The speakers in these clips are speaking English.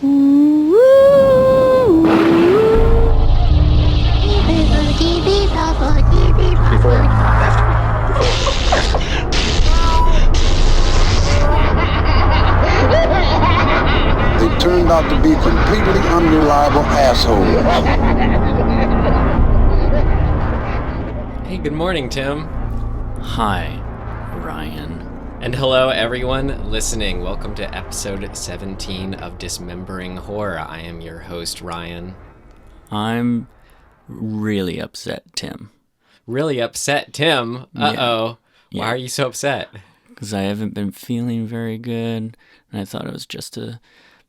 They turned out to be completely unreliable assholes. Hey, good morning, Tim. Hi, Ryan. And hello, everyone listening. Welcome to episode 17 of Dismembering Horror. I am your host, Ryan. I'm really upset, Tim. Really upset, Tim? Uh-oh. Yeah. Why are you so upset? Because I haven't been feeling very good, and I thought it was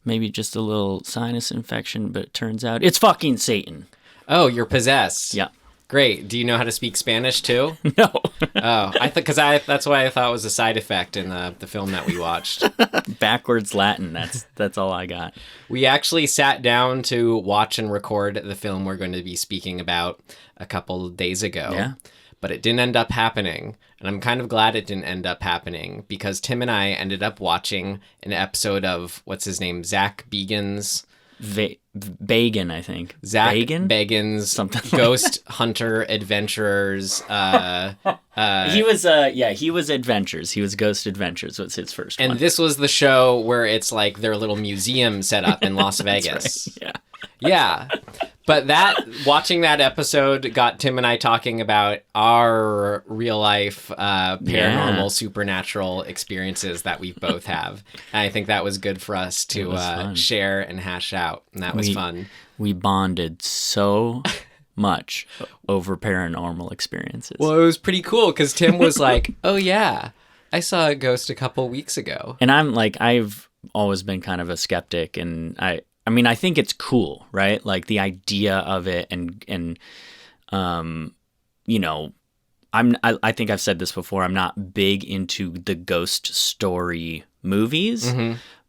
maybe just a little sinus infection, but it turns out it's fucking Satan. Oh, you're possessed. Yeah. Great. Do you know how to speak Spanish, too? No. That's why I thought it was a side effect in the film that we watched. Backwards Latin. That's all I got. We actually sat down to watch and record the film we're going to be speaking about a couple of days ago. Yeah. But it didn't end up happening. And I'm kind of glad it didn't end up happening because Tim and I ended up watching an episode of, what's his name, Zach Bagans. Bagan, I think. Zach Bagan? Bagans, Something like Ghost Hunter Adventurers. He was Adventures. He was Ghost Adventures was his first one. And this was the show where it's like their little museum set up in Las Vegas. That's right. Yeah. But watching that episode got Tim and I talking about our real life paranormal, supernatural experiences that we both have. And I think that was good for us to share and hash out. And that was fun. We bonded so much over paranormal experiences. Well, it was pretty cool because Tim was like, oh, yeah, I saw a ghost a couple weeks ago. And I'm like, I've always been kind of a skeptic, and I mean, I think it's cool, right? Like the idea of it, and you know, I think I've said this before. I'm not big into the ghost story movies,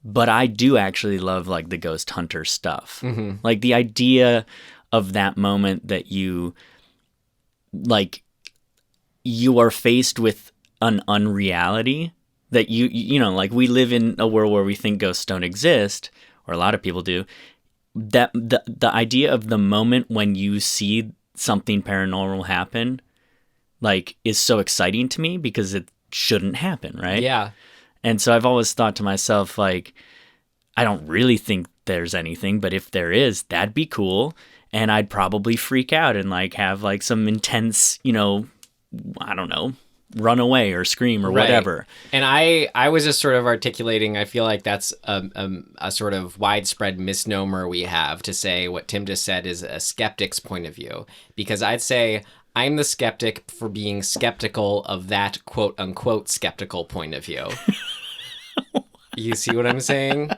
but I do actually love like the ghost hunter stuff. Mm-hmm. Like the idea of that moment that you are faced with an unreality that you know, like we live in a world where we think ghosts don't exist. Or a lot of people do, that the idea of the moment when you see something paranormal happen, like, is so exciting to me because it shouldn't happen, right? Yeah. And so I've always thought to myself, like, I don't really think there's anything, but if there is, that'd be cool. And I'd probably freak out and, like, have, like, some intense, you know, I don't know, run away or scream or whatever. And I was just sort of articulating, I feel like that's a sort of widespread misnomer we have to say what Tim just said is a skeptic's point of view. Because I'd say I'm the skeptic for being skeptical of that quote unquote skeptical point of view. You see what I'm saying?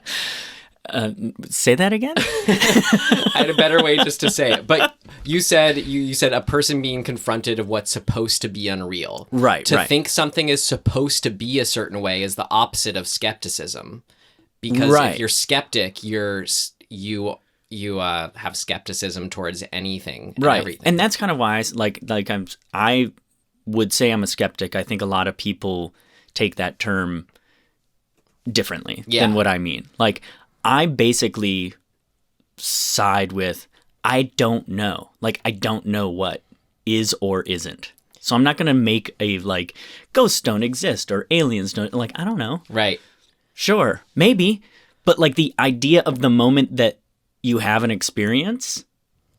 Say that again? I had a better way just to say it. But you said you said a person being confronted of what's supposed to be unreal. Right. To think something is supposed to be a certain way is the opposite of skepticism. Because if you're skeptic, you have skepticism towards anything. And everything. And that's kind of why I would say I'm a skeptic. I think a lot of people take that term differently than what I mean. Like, I basically side with, I don't know. Like, I don't know what is or isn't. So I'm not going to make a, like, ghosts don't exist or aliens don't, like, I don't know. Right. Sure, maybe. But, like, the idea of the moment that you have an experience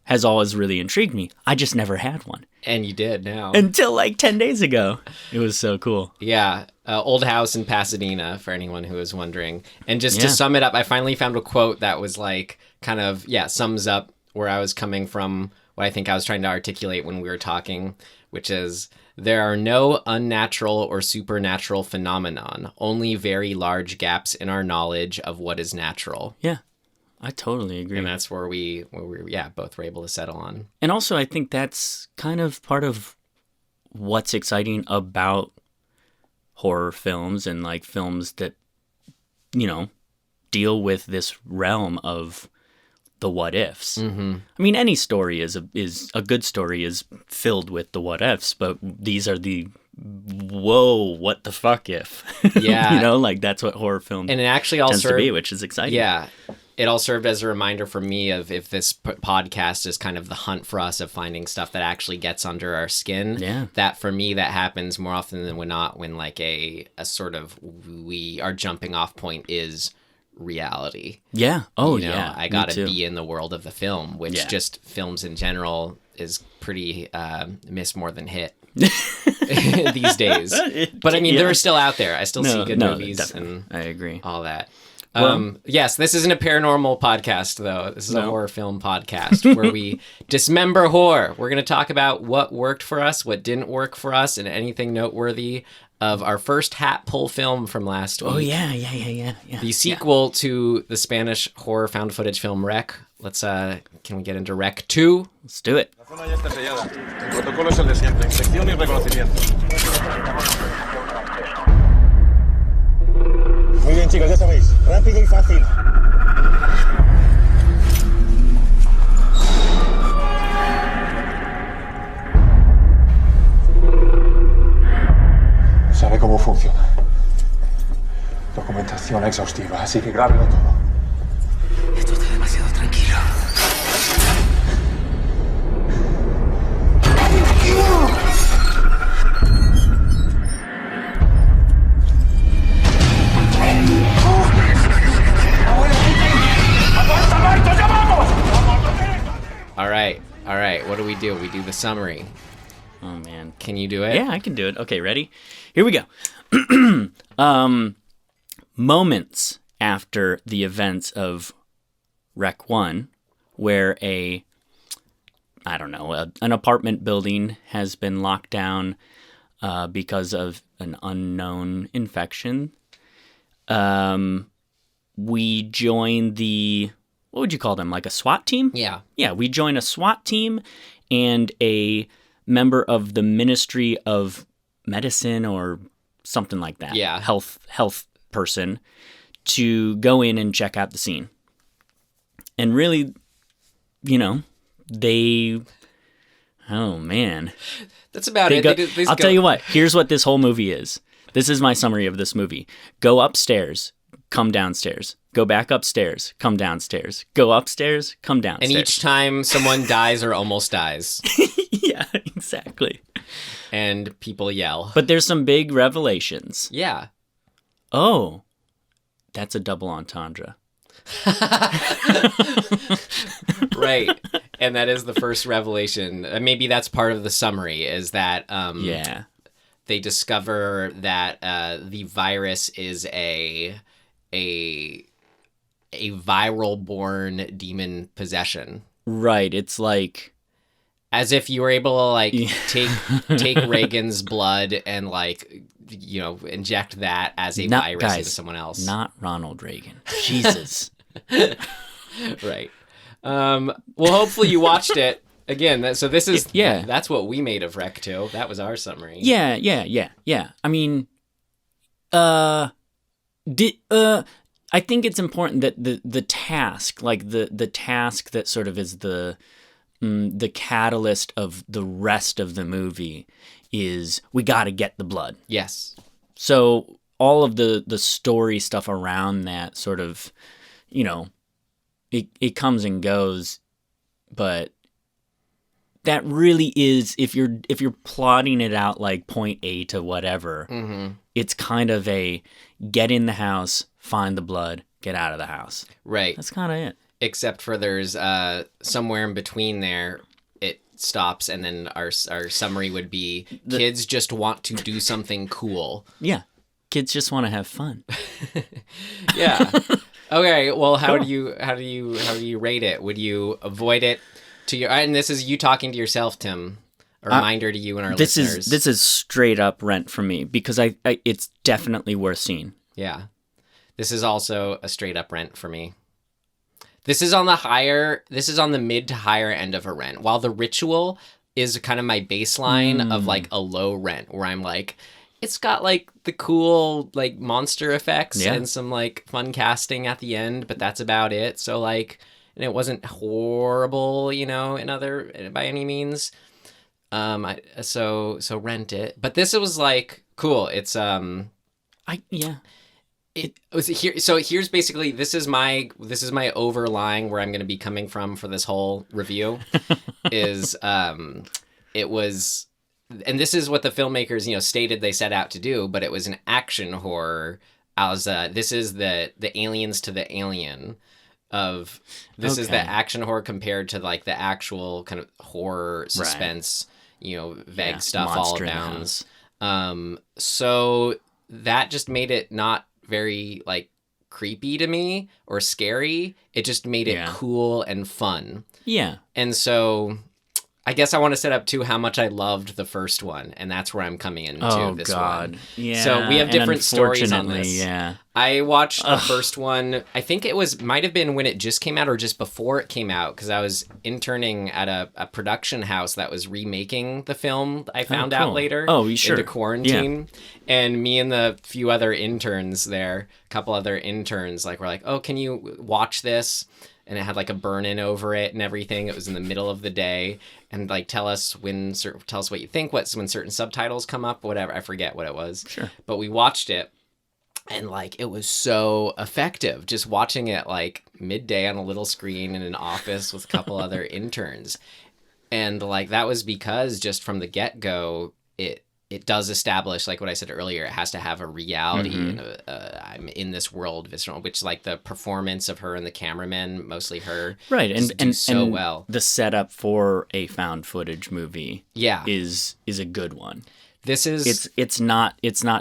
has always really intrigued me. I just never had one. And you did now. Until, like, 10 days ago. It was so cool. Yeah. Old house in Pasadena, for anyone who is wondering. And just to sum it up, I finally found a quote that was like, kind of, sums up where I was coming from, what I think I was trying to articulate when we were talking, which is, there are no unnatural or supernatural phenomenon, only very large gaps in our knowledge of what is natural. Yeah, I totally agree. And that's where we both were able to settle on. And also, I think that's kind of part of what's exciting about horror films and like films that, you know, deal with this realm of the what ifs. Mm-hmm. I mean, any story is a good story is filled with the what ifs, but these are the whoa, what the fuck if? Yeah, you know, like that's what horror film and it actually all tends to be, which is exciting. Yeah, it all served as a reminder for me of if this podcast is kind of the hunt for us of finding stuff that actually gets under our skin. Yeah. That for me, that happens more often than not when like a sort of our jumping off point is reality. Yeah. Oh, you know, yeah. I gotta be in the world of the film, which just films in general is pretty miss more than hit these days. But I mean, they're still out there. I still see good movies, definitely. and I agree. all that. Well, Yes, this isn't a paranormal podcast, though. This is a horror film podcast where we dismember horror. We're going to talk about what worked for us, what didn't work for us, and anything noteworthy of our first hat pull film from last week. Oh, yeah. The sequel to the Spanish horror found footage film Rec. Let's, can we get into Rec 2? Let's do it. La zona ya está sellada. El protocolo es el de siempre, inspección y reconocimiento. Muy bien, chicos, ya sabéis, rápido y fácil. Sabe cómo funciona. Documentación exhaustiva, así que grábelo todo. Esto está demasiado tranquilo. All right. What do? We do the summary. Oh, man. Can you do it? Yeah, I can do it. Okay, ready? Here we go. Moments after the events of Rec 1, where an apartment building has been locked down because of an unknown infection, we join the, what would you call them, like a SWAT team? Yeah. Yeah, we join a SWAT team and a member of the Ministry of Medicine or something like that. Yeah. Health person to go in and check out the scene. And really, oh man. That's about it. I'll tell you what, here's what this whole movie is. This is my summary of this movie. Go upstairs, come downstairs. Go back upstairs, come downstairs. Go upstairs, come downstairs. And each time someone dies or almost dies. Yeah, exactly. And people yell. But there's some big revelations. Yeah. Oh, that's a double entendre. Right. And that is the first revelation. Maybe that's part of the summary, is that they discover that the virus is a viral born demon possession. Right. It's like, as if you were able to like take Reagan's blood and like, inject that as a virus into someone else. Not Ronald Reagan. Jesus. Right. Well, hopefully you watched it. Again, that's what we made of Rec 2. That was our summary. Yeah. I mean, I think it's important that the task, like the task that sort of is the catalyst of the rest of the movie, is we got to get the blood. Yes. So all of the story stuff around that sort of, it comes and goes, but that really is, if you're plotting it out like point A to whatever, it's kind of a get in the house, find the blood, get out of the house. Right. That's kind of it. Except for there's somewhere in between there, it stops, and then our summary would be kids just want to do something cool. Yeah. Kids just want to have fun. Yeah. Okay. Well, how do you rate it? Would you avoid it to your? And this is you talking to yourself, Tim. A reminder to you and our listeners. This is straight up rent for me, because I it's definitely worth seeing. Yeah. This is also a straight up rent for me. This is on the mid to higher end of a rent. While The Ritual is kind of my baseline of like a low rent, where I'm like, it's got like the cool like monster effects and some like fun casting at the end, but that's about it. So like, and it wasn't horrible, by any means. So rent it. But this was like cool. It's It was here. So here's basically this is my overlying where I'm going to be coming from for this whole review is it was, and this is what the filmmakers stated they set out to do, but it was an action horror. As this is the aliens to the alien of this is the action horror compared to like the actual kind of horror suspense, vague stuff all abounds. So that just made it not very like creepy to me or scary. It just made it cool and fun. Yeah. And so I guess I want to set up too how much I loved the first one, and that's where I'm coming into this one. Yeah. So we have different stories on this. Yeah. I watched the first one. I think it might have been when it just came out or just before it came out, because I was interning at a production house that was remaking the film. I found out later. Oh, sure. Into quarantine, and me and the few other interns there, a couple other interns, were like, "Oh, can you watch this?" And it had like a burn-in over it and everything. It was in the middle of the day, and tell us what you think. When certain subtitles come up, whatever. I forget what it was. Sure. But we watched it, and it was so effective. Just watching it midday on a little screen in an office with a couple other interns, and that was because just from the get-go, it does establish, like what I said earlier, it has to have a reality and I'm in this world visceral, which the performance of her and the cameraman, mostly her, right, and so well. The setup for a found footage movie, is a good one. This is it's not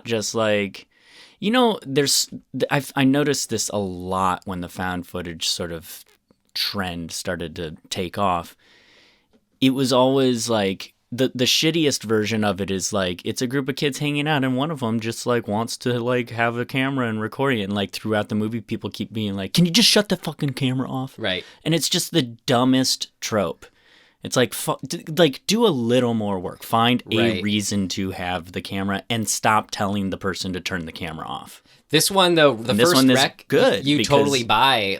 just there's I noticed this a lot when the found footage sort of trend started to take off. It was always the shittiest version of it is it's a group of kids hanging out, and one of them just wants to have a camera and record it, and throughout the movie people keep being can you just shut the fucking camera off? Right. And it's just the dumbest trope. It's do a little more work. Find a reason to have the camera and stop telling the person to turn the camera off. This one though, the first rec, good. You totally buy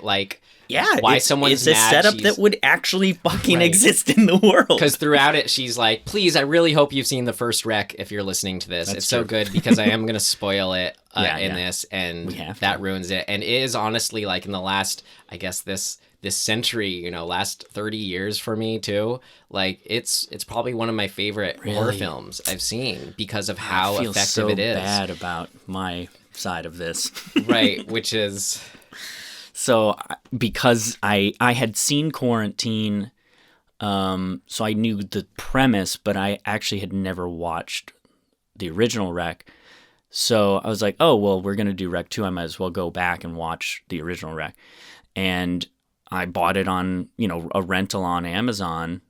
why someone's it's a setup that would actually fucking exist in the world. Because throughout it, she's like, "Please, I really hope you've seen the first rec if you're listening to this. It's true. So good because I am going to spoil it in this, and that ruins it. And it is honestly in the last, I guess this century, last 30 years for me too. It's probably one of my favorite horror films I've seen because of how effective it is. I feel so bad about my side of this, right? Which is. So because I had seen Quarantine, so I knew the premise, but I actually had never watched the original Rec. So I was like, oh, well, we're going to do Rec 2. I might as well go back and watch the original Rec. And I bought it on, a rental on Amazon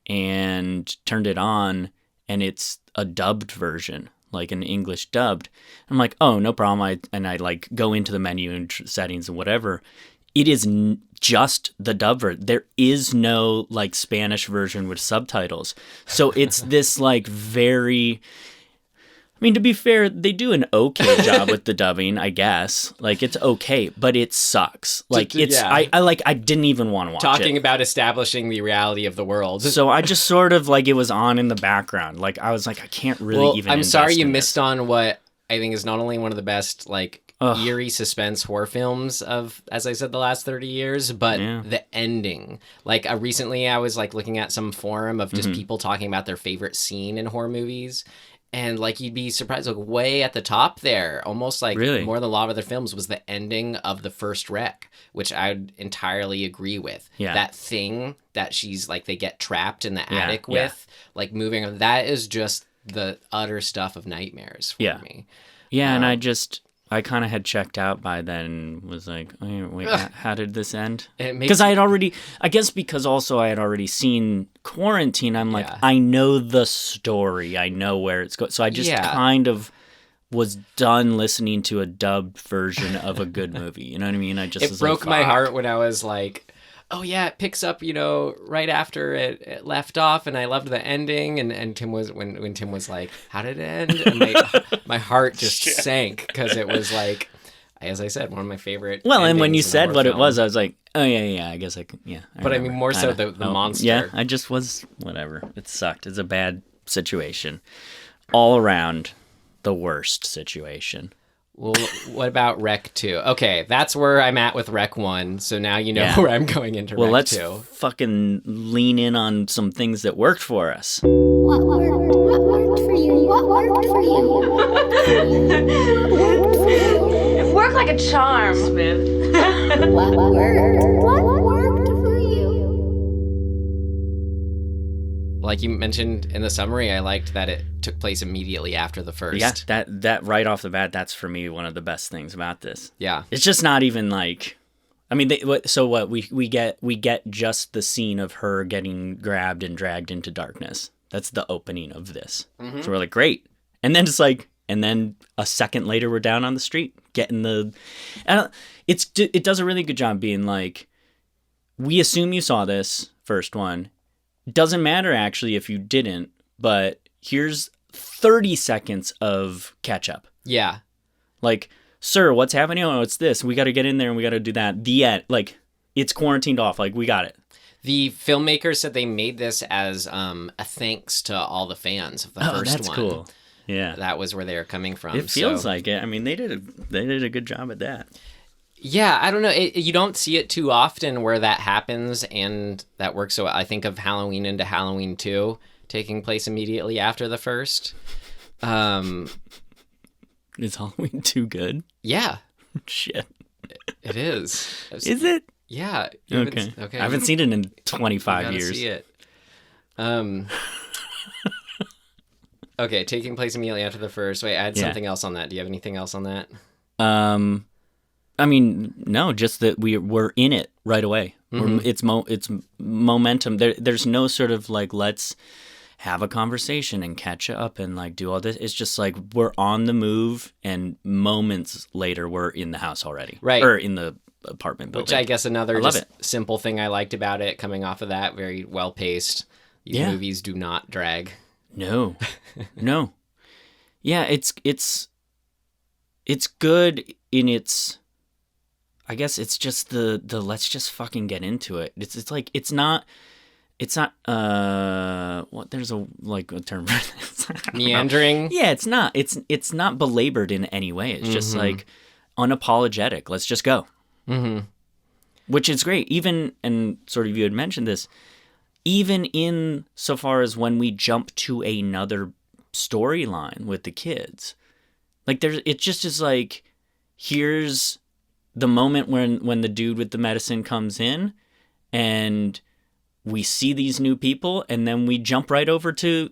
and turned it on, and it's a dubbed version. An English dubbed. I'm like, oh, no problem. I go into the menu and settings and whatever. It is just the dub version. There is no Spanish version with subtitles. So it's this very. I mean, to be fair, they do an okay job with the dubbing, I guess. It's okay, but it sucks. I didn't even want to watch it. Talking about establishing the reality of the world. So I just sort of it was on in the background. I was I can't really even. I'm sorry you missed on what I think is not only one of the best eerie suspense horror films of, as I said, the last 30 years, but the ending. Recently I was looking at some forum of just people talking about their favorite scene in horror movies. And you'd be surprised, way at the top there, almost really? More than a lot of other films, was the ending of the first Rec, which I'd entirely agree with. Yeah. That thing that she's they get trapped in the attic with, moving, that is just the utter stuff of nightmares for me. Yeah, and I kind of had checked out by then and was like, wait, how did this end? Because I had already, I guess because also I had already seen Quarantine, I'm I know the story. I know where it's going. So I just kind of was done listening to a dubbed version of a good movie. You know what I mean? It broke my heart when I was oh yeah, it picks up, right after it left off, and I loved the ending. And Tim was when Tim was like, "How did it end?" And my heart just sank because it was as I said, one of my favorite. Well, and when you said what it was, I was like, "Oh yeah, I guess I can." Yeah, but I mean, more so the monster. Yeah, I just was whatever. It sucked. It's a bad situation, all around, the worst situation. Well, what about Rec 2? Okay, that's where I'm at with Rec 1. So now you know Yeah. where I'm going into Well, Rec let's 2. fucking lean in on some things that worked for us. What worked? What worked for you? What worked for you? What worked for you? It worked like a charm, Smith. What worked? What worked for you? Like you mentioned in the summary, I liked that it took place immediately after the first. Yeah, that right off the bat, that's for me one of the best things about this. Yeah. It's just not even like, I mean, we get just the scene of her getting grabbed and dragged into darkness. That's the opening of this. Mm-hmm. So we're like, great, and then it's like, and then a second later we're down on the street getting the, it does a really good job being like, we assume you saw this first one. Doesn't matter actually if you didn't, but here's 30 seconds of catch up. Yeah. Like, sir, what's happening? Oh, it's this. We got to get in there and we got to do that. The end. Like, it's quarantined off. Like, we got it. The filmmakers said they made this as a thanks to all the fans of the first one. That's cool. Yeah. That was where they were coming from. It feels like it. I mean, they did a good job at that. Yeah, I don't know. You don't see it too often where that happens, and that works. So I think of Halloween into Halloween 2 taking place immediately after the first. Is Halloween too good? Yeah, Shit. it is. Is it? Yeah. Okay. Okay. I haven't seen it in 25 Gotta years. see it. Okay, taking place immediately after the first. Wait, I had Yeah. something else on that. Do you have anything else on that? I mean, no, just that we're in it right away. It's momentum. There's no sort of like, let's have a conversation and catch up and like do all this. It's just like we're on the move, and moments later we're in the house already, Right. Or in the apartment building. Which I guess another I love just it. simple thing I liked about it coming off of that, very well paced. These Yeah. movies do not drag. No, no, yeah, it's good in its. I guess it's just the let's just fucking get into it. It's like it's not what there's a like a term for this. I don't know. Meandering. Yeah, it's not. It's not belabored in any way. It's just like unapologetic. Let's just go. Mm-hmm. Which is great. Even, and sort of you had mentioned this, even in so far as when we jump to another storyline with the kids, like it just is like, here's the moment when the dude with the medicine comes in, and we see these new people, and then we jump right over to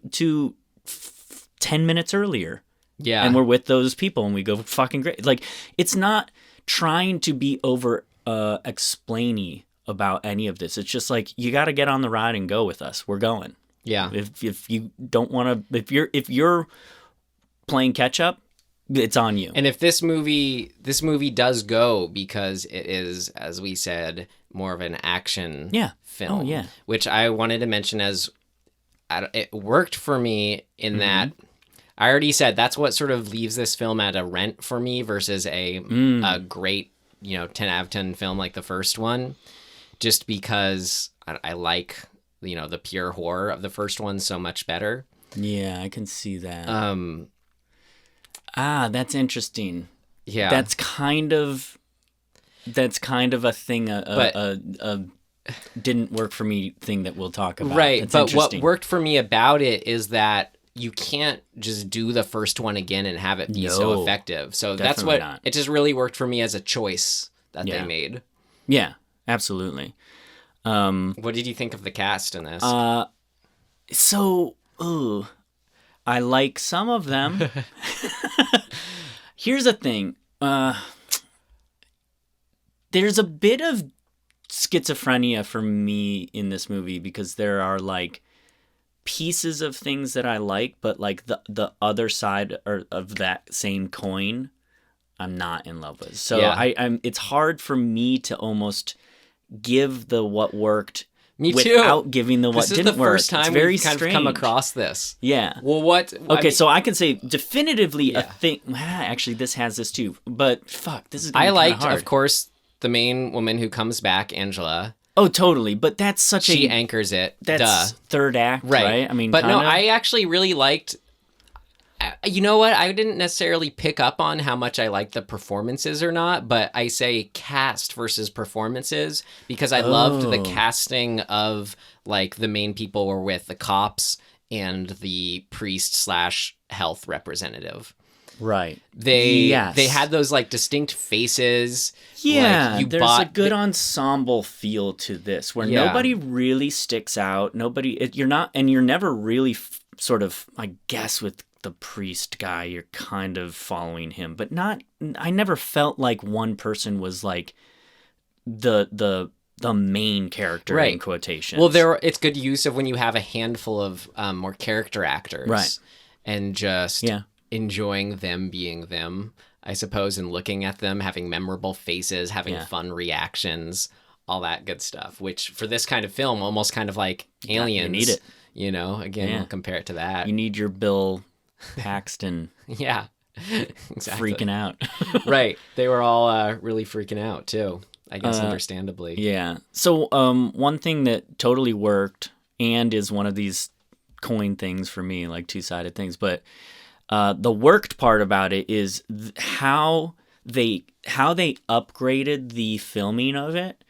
10 minutes earlier. Yeah. And we're with those people, and we go fucking great. Like, it's not trying to be over explainy about any of this. It's just like, you got to get on the ride and go with us. We're going. Yeah. If you don't want to, if you're playing catch up, it's on you. And if this movie does go because it is, as we said, more of an action film. Oh, yeah. Which I wanted to mention as it worked for me in that I already said that's what sort of leaves this film at a rent for me versus a great, 10 out of 10 film like the first one, just because I like, the pure horror of the first one so much better. Yeah, I can see that. That's interesting. Yeah. That's kind of a thing, a didn't work for me thing that we'll talk about. Right, That's but what interesting. worked for me about it is that you can't just do the first one again and have it be so No, effective. So that's definitely what not. it just really worked for me as a choice that they made. Yeah, absolutely. What did you think of the cast in this? I like some of them. Here's the thing. There's a bit of schizophrenia for me in this movie because there are like pieces of things that I like, but like the other side of that same coin, I'm not in love with. So Yeah. it's hard for me to almost give the what worked Me too. without giving the what this is didn't the work. first time it's very we've kind strange. of come across this. Yeah. Well, what? Okay, so I can say definitively Yeah. a thing. Actually, this has this too. But fuck, this is. I gonna be liked, hard. of course, the main woman who comes back, Angela. Oh, totally. But that's such She a anchors it. that's Duh. third act, right? I mean, but no, kinda. I actually really liked. You know what? I didn't necessarily pick up on how much I like the performances or not, but I say cast versus performances because I loved the casting of like the main people were with the cops and the priest / health representative. Right. They had those like distinct faces. Yeah, like, there's a good ensemble feel to this where nobody really sticks out. You're never really sort of, I guess, with the priest guy, you're kind of following him, but I never felt like one person was like the main character in quotations. Well, it's good use of when you have a handful of more character actors, right, and just enjoying them being them, I suppose, and looking at them, having memorable faces, having fun reactions, all that good stuff. Which for this kind of film, almost kind of like Aliens, you need it. You know, again, we'll compare it to that. You need your Bill Paxton. Exactly. Freaking out. Right. They were all really freaking out too. I guess understandably. Yeah. So one thing that totally worked and is one of these coin things for me, like two-sided things, but the worked part about it is how they upgraded the filming of it.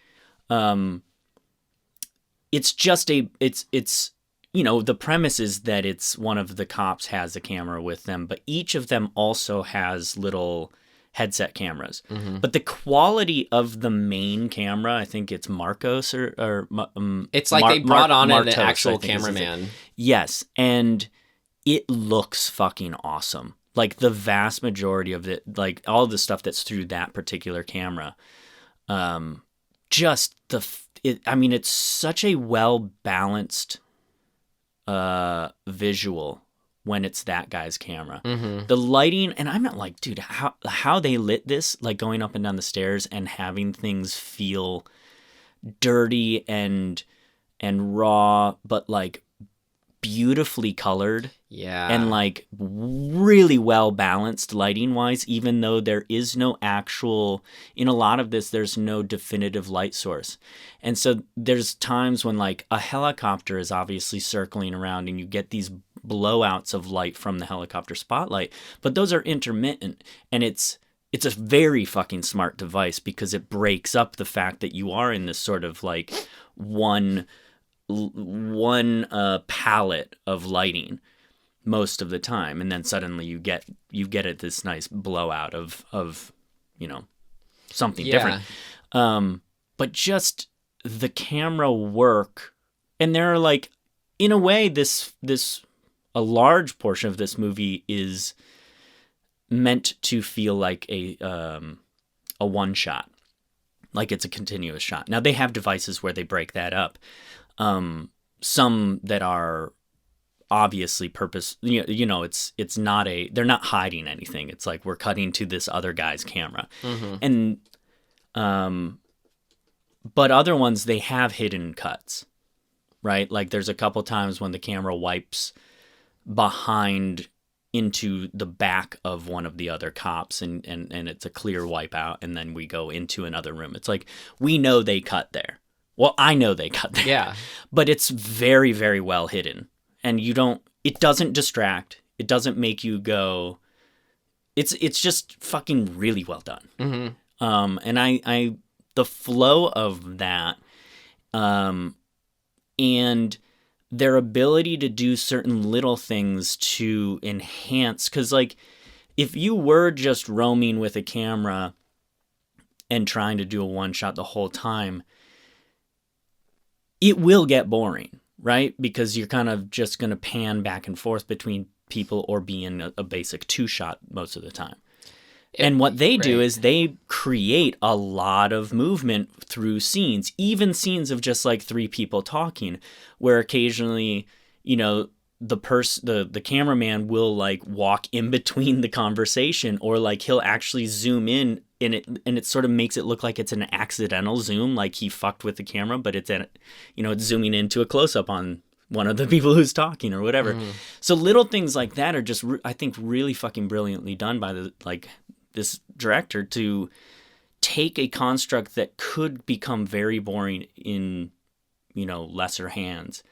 It's just it's you know, the premise is that it's one of the cops has a camera with them, but each of them also has little headset cameras. Mm-hmm. But the quality of the main camera, I think it's Marcos or it's like they brought on an actual cameraman. Yes, and it looks fucking awesome. Like the vast majority of it, like all the stuff that's through that particular camera, it's such a well balanced visual when it's that guy's camera. Mm-hmm. The lighting, and I'm not like, dude, how they lit this, like going up and down the stairs and having things feel dirty and raw, but like beautifully colored. Yeah. And like really well balanced lighting wise, even though there is no actual, in a lot of this, there's no definitive light source. And so there's times when like a helicopter is obviously circling around and you get these blowouts of light from the helicopter spotlight, but those are intermittent. And it's a very fucking smart device because it breaks up the fact that you are in this sort of like one palette of lighting most of the time, and then suddenly you get it this nice blowout of you know, something different. But just the camera work, and there are like, in a way, this a large portion of this movie is meant to feel like a one shot, like it's a continuous shot. Now they have devices where they break that up. Some that are obviously you know, it's not they're not hiding anything. It's like we're cutting to this other guy's camera. Mm-hmm. And but other ones, they have hidden cuts, right? Like there's a couple times when the camera wipes behind into the back of one of the other cops and it's a clear wipeout, and then we go into another room. It's like, we know they cut there. Well, I know they cut there. Yeah. But it's very, very well hidden. And it doesn't distract. It doesn't make you go, it's just fucking really well done. Mm-hmm. And the flow of that, and their ability to do certain little things to enhance, because like, if you were just roaming with a camera and trying to do a one shot the whole time, it will get boring, right? Because you're kind of just going to pan back and forth between people or be in a basic two shot most of the time. And what they do is they create a lot of movement through scenes, even scenes of just like three people talking, where occasionally, you know, the cameraman will like walk in between the conversation, or like he'll actually zoom in and it sort of makes it look like it's an accidental zoom, like he fucked with the camera, but it's zooming into a close up on one of the people who's talking or whatever. Mm. So little things like that are just I think really fucking brilliantly done by this director to take a construct that could become very boring in, you know, lesser hands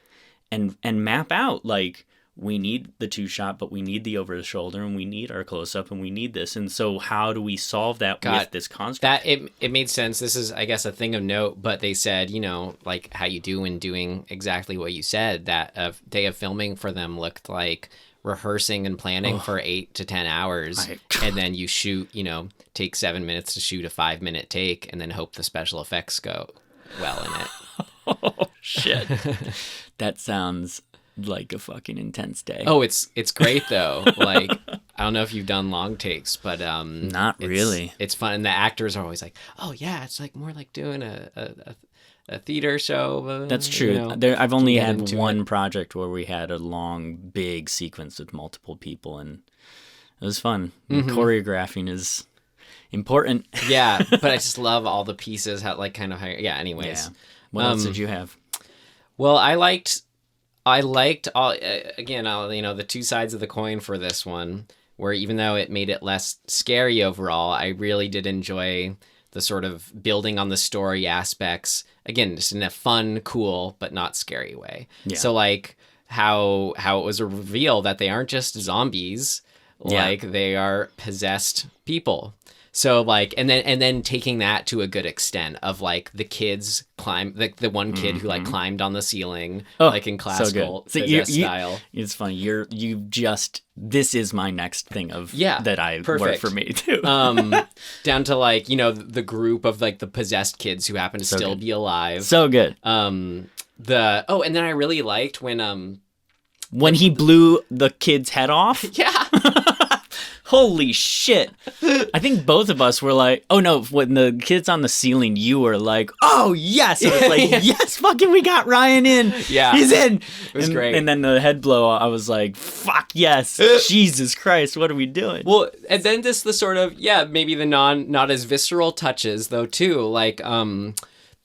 and map out like we need the 2-shot, but we need the over the shoulder, and we need our close up, and we need this. And so how do we solve that with this construct? That it made sense. This is, I guess, a thing of note, but they said, like how you do in doing exactly what you said, that a day of filming for them looked like rehearsing and planning for 8 to 10 hours. And then you shoot, take 7 minutes to shoot a 5-minute take and then hope the special effects go well in it. Oh, shit. That sounds like a fucking intense day. Oh, it's great though. Like, I don't know if you've done long takes, but not really. It's fun, and the actors are always like, "Oh yeah, it's like more like doing a theater show." That's true. I've only had one project where we had a long, big sequence with multiple people, and it was fun. Mm-hmm. Choreographing is important. Yeah, but I just love all the pieces. Anyways. Yeah. What else did you have? Well, I liked all again, the two sides of the coin for this one, where even though it made it less scary overall, I really did enjoy the sort of building on the story aspects, again, just in a fun, cool, but not scary way. Yeah. So like how it was a reveal that they aren't just zombies, like they are possessed people. So like, and then taking that to a good extent of like the kids climb, like the one kid who like climbed on the ceiling, like in classical style. It's funny. This is my next thing of that I perfect. Work for me too. Down to like, the group of like the possessed kids who happen to still be alive. So good. And then I really liked when he blew the kid's head off. Yeah. Holy shit. I think both of us were like, oh no, when the kid's on the ceiling, you were like, oh yes. It was like, yes, fucking we got Ryan in. Yeah. He's in. It was great. And then the head blow, I was like, fuck yes. Jesus Christ, what are we doing? Well, and then just the sort of, maybe the not as visceral touches though too. Like,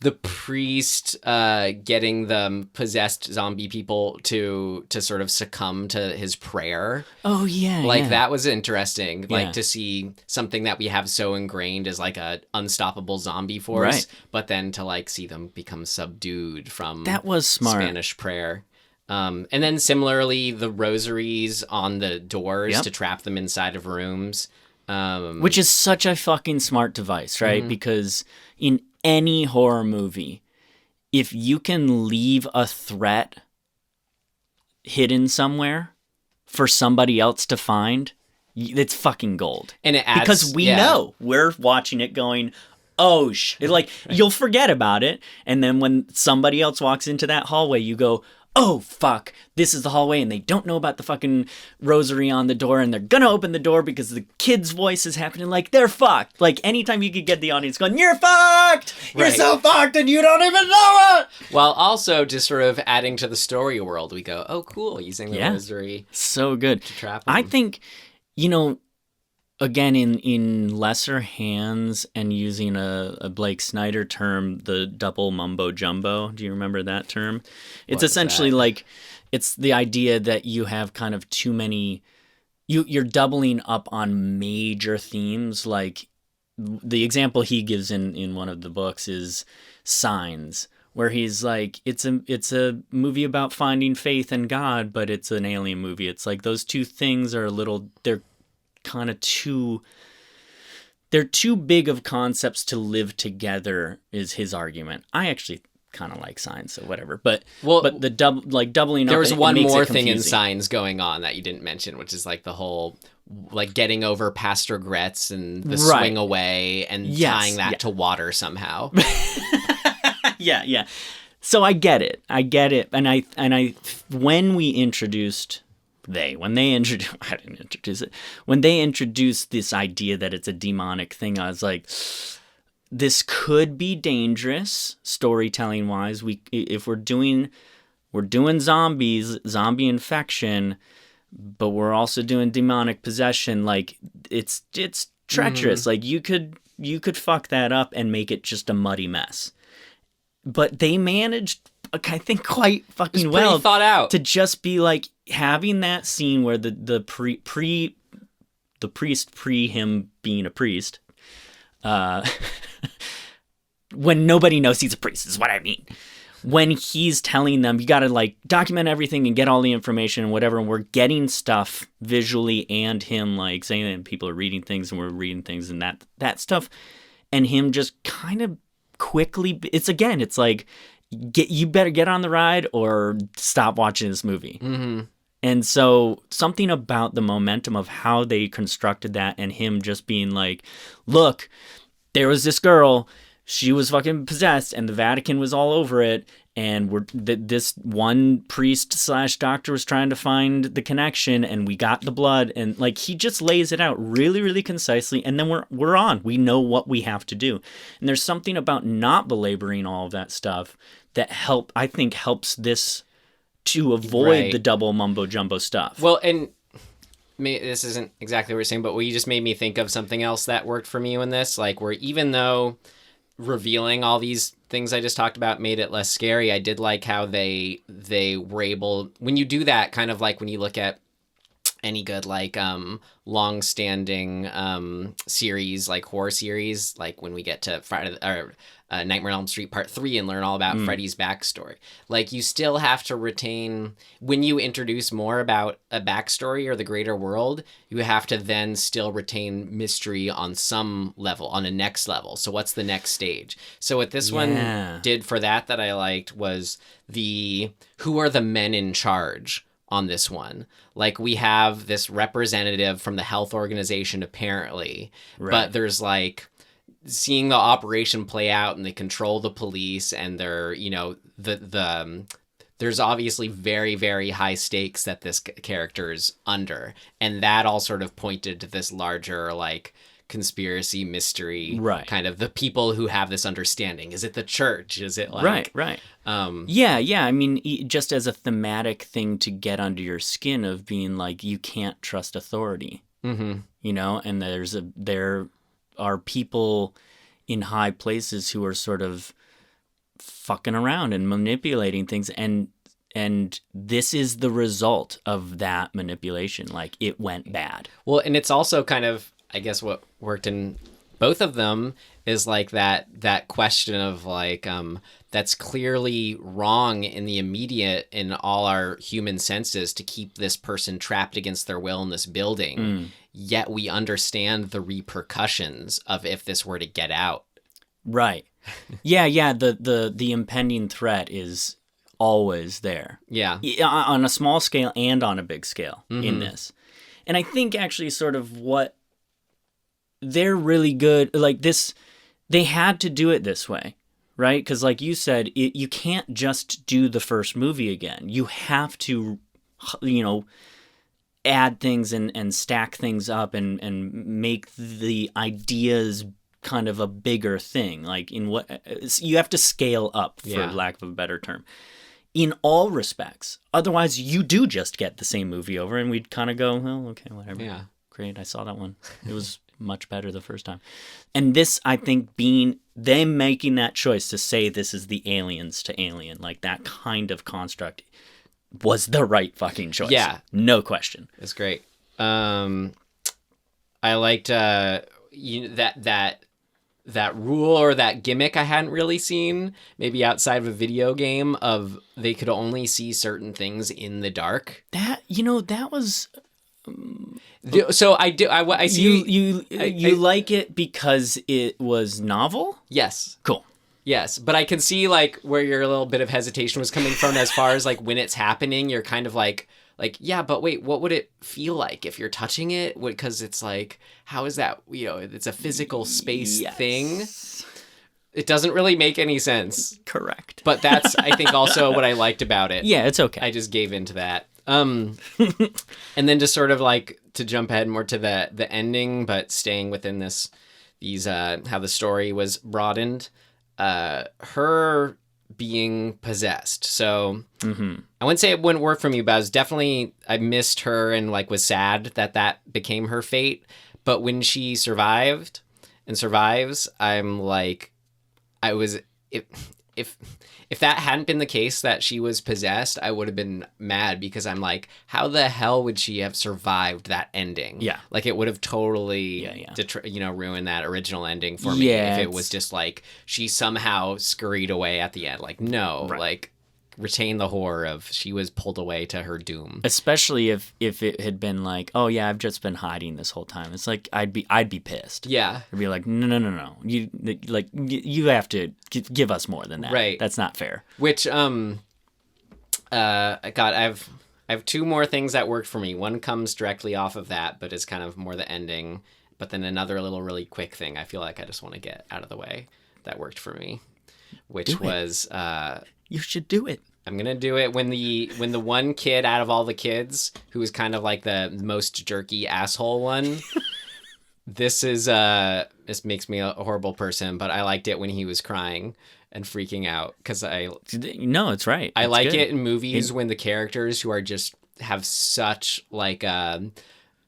the priest getting the possessed zombie people to sort of succumb to his prayer. Oh yeah, that was interesting. Like to see something that we have so ingrained as like a unstoppable zombie force, but then to like see them become subdued from that was smart Spanish prayer. And then similarly, the rosaries on the doors to trap them inside of rooms. Which is such a fucking smart device, right? Mm-hmm. Because in any horror movie, if you can leave a threat hidden somewhere for somebody else to find, it's fucking gold. And it adds, because we know we're watching it going, oh like you'll forget about it, and then when somebody else walks into that hallway, you go, oh fuck, this is the hallway, and they don't know about the fucking rosary on the door, and they're gonna open the door because the kid's voice is happening. Like, they're fucked. Like, anytime you could get the audience going, you're fucked! You're so fucked and you don't even know it! While also just sort of adding to the story world, we go, oh cool, using the rosary. So good. To trap them. I think, again, in lesser hands and using a Blake Snyder term, the double mumbo jumbo. Do you remember that term? It's essentially like, it's the idea that you have kind of too many, you're doubling up on major themes. Like the example he gives in one of the books is Signs, where he's like, it's a movie about finding faith in God, but it's an alien movie. It's like those two things are they're kind of they're too big of concepts to live together, is his argument. I actually kind of like Signs, so whatever. But the doubling up. There was one more thing in Signs going on that you didn't mention, which is like the whole like getting over past regrets and the swing away and tying that to water somehow. Yeah. So I get it. And I when they introduced this idea that it's a demonic thing, I was like, this could be dangerous storytelling wise. If we're doing zombies, zombie infection, but we're also doing demonic possession, like it's treacherous. Like you could fuck that up and make it just a muddy mess. But they managed, I think, quite fucking well thought out to just be like having that scene where the priest pre him being a priest, when nobody knows he's a priest is what I mean. when he's telling them, you got to like document everything and get all the information and whatever. And we're getting stuff visually and him like saying that people are reading things and we're reading things and that stuff. And him just kind of quickly, it's like, you better get on the ride or stop watching this movie. Mm-hmm. And so something about the momentum of how they constructed that and him just being like, look, there was this girl, she was fucking possessed and the Vatican was all over it. And this one priest / doctor was trying to find the connection and we got the blood. And like, he just lays it out really, really concisely. And then we're on. We know what we have to do. And there's something about not belaboring all of that stuff that I think helps this to avoid the double mumbo jumbo stuff. Well, and this isn't exactly what you're saying, but you just made me think of something else that worked for me in this, like where even though revealing all these things I just talked about made it less scary, I did like how they were able, when you do that, kind of like when you look at any good like long-standing series, like horror series, like when we get to Friday or Nightmare on Elm Street Part 3 and learn all about Freddy's backstory. Like, you still have to retain, when you introduce more about a backstory or the greater world, you have to then still retain mystery on some level, on a next level. So what's the next stage? So what this one did for that I liked was who are the men in charge on this one. Like, we have this representative from the health organization apparently, but there's like seeing the operation play out and they control the police and they're, you know, there's obviously very, very high stakes that this character's under. And that all sort of pointed to this larger, like, conspiracy mystery, kind of the people who have this understanding. Is it the church? Is it like... Right. Yeah. I mean, just as a thematic thing to get under your skin of being like, you can't trust authority, you know, and there are people in high places who are sort of fucking around and manipulating things, and this is the result of that manipulation. Like, it went bad. Well, and it's also kind of, I guess what worked in both of them is like that question of like, that's clearly wrong in the immediate in all our human senses to keep this person trapped against their will in this building. Yet we understand the repercussions of if this were to get out. Right. Yeah. The impending threat is always there. Yeah. On a small scale and on a big scale in this. And I think actually sort of what they're really good, like this, they had to do it this way, right? Because like you said, you can't just do the first movie again. You have to, you know, add things and stack things up and make the ideas kind of a bigger thing. Like you have to scale up, for lack of a better term, in all respects. Otherwise, you do just get the same movie over and we'd kind of go, well, okay, whatever. Yeah. Great, I saw that one. It was much better the first time. And this, I think, them making that choice to say this is the Aliens to Alien, like that kind of construct, was the right fucking choice. Yeah. No question. It's great. I liked that rule or that gimmick I hadn't really seen, maybe outside of a video game, of they could only see certain things in the dark. That was... So I see you like it because it was novel? Yes. Cool. Yes, but I can see like where your little bit of hesitation was coming from as far as like when it's happening, you're kind of like, yeah, but wait, what would it feel like if you're touching it? Because it's like, how is that, you know, it's a physical space thing. It doesn't really make any sense. Correct. But that's, I think, also what I liked about it. Yeah, it's okay. I just gave into that. And then just sort of like to jump ahead more to the ending, but staying within these how the story was broadened. Her being possessed. So I wouldn't say it wouldn't work for me, but I missed her and like was sad that became her fate. But when she survived and survives, I'm like, if that hadn't been the case that she was possessed, I would have been mad because I'm like, how the hell would she have survived that ending? Yeah. Like it would have totally, ruined that original ending for me if it was just like she somehow scurried away at the end. Like, no, like retain the horror of she was pulled away to her doom. Especially if it had been like, oh yeah, I've just been hiding this whole time. It's like I'd be pissed. Yeah, I'd be like, no. You have to give us more than that. Right. That's not fair. Which I have two more things that worked for me. One comes directly off of that, but is kind of more the ending. But then another little really quick thing I feel like I just want to get out of the way that worked for me, which was you should do it. I'm gonna do it when the one kid out of all the kids who was kind of like the most jerky asshole one. This makes me a horrible person, but I liked it when he was crying and freaking out because No, it's right. I it's like good. it in movies when the characters who are just have such like a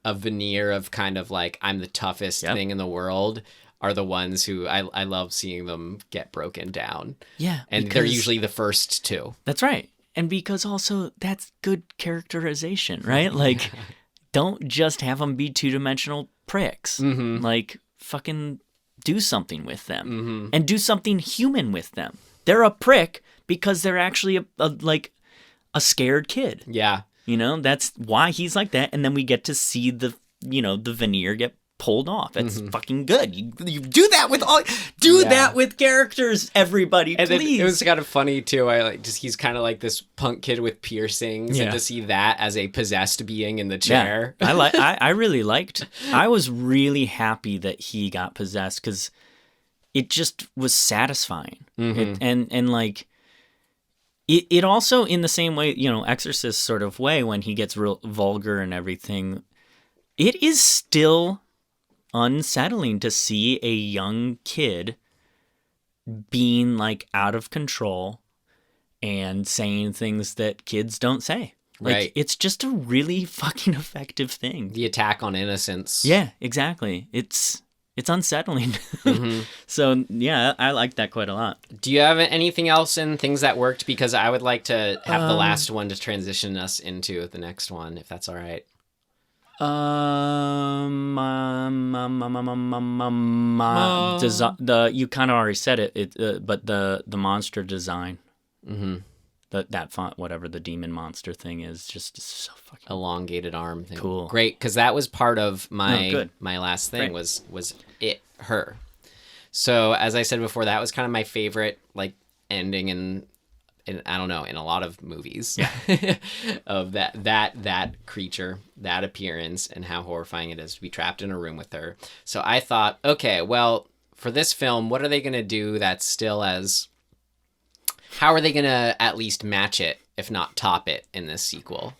veneer of kind of like I'm the toughest thing in the world are the ones who I love seeing them get broken down. Yeah. And they're usually the first two. That's right. And because also that's good characterization, right? Like, don't just have them be two-dimensional pricks. Mm-hmm. Like, fucking do something with them. And do something human with them. They're a prick because they're actually a scared kid. Yeah. You know, that's why he's like that. And then we get to see the veneer get pulled off. It's fucking good. You do that with that with characters, everybody, and please. It was kind of funny too. He's kind of like this punk kid with piercings, and to see that as a possessed being in the chair. Yeah. I really liked. I was really happy that he got possessed because it just was satisfying. And like it also in the same way, Exorcist sort of way when he gets real vulgar and everything. It is still unsettling to see a young kid being like out of control and saying things that kids don't say. Like, right. It's just a really fucking effective thing. The attack on innocence. Yeah, exactly. It's unsettling. So yeah, I like that quite a lot. Do you have anything else in things that worked? Because I would like to have the last one to transition us into the next one, if that's all right. You kind of already said it. But the monster design, that font, whatever the demon monster thing is, just so fucking elongated arm thing. Cool, great, because that was part of my my last thing. Great. was her. So as I said before, that was kind of my favorite like ending in I don't know, in a lot of movies of that creature, that appearance, and how horrifying it is to be trapped in a room with her. So I thought, okay, well, for this film, what are they going to do that's still how are they going to at least match it, if not top it, in this sequel?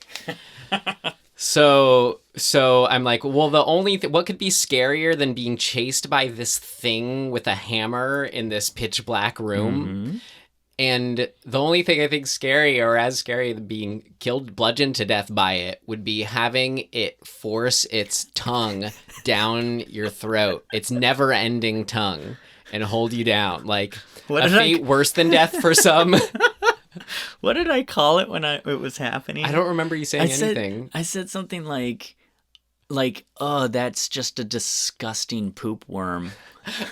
So I'm like, well, the only what could be scarier than being chased by this thing with a hammer in this pitch black room? And the only thing I think scary, or as scary than being bludgeoned to death by it, would be having it force its tongue down your throat, its never-ending tongue, and hold you down. Like a fate worse than death for some. What did I call it when it was happening? I don't remember you saying anything. I said something like, oh, that's just a disgusting poop worm.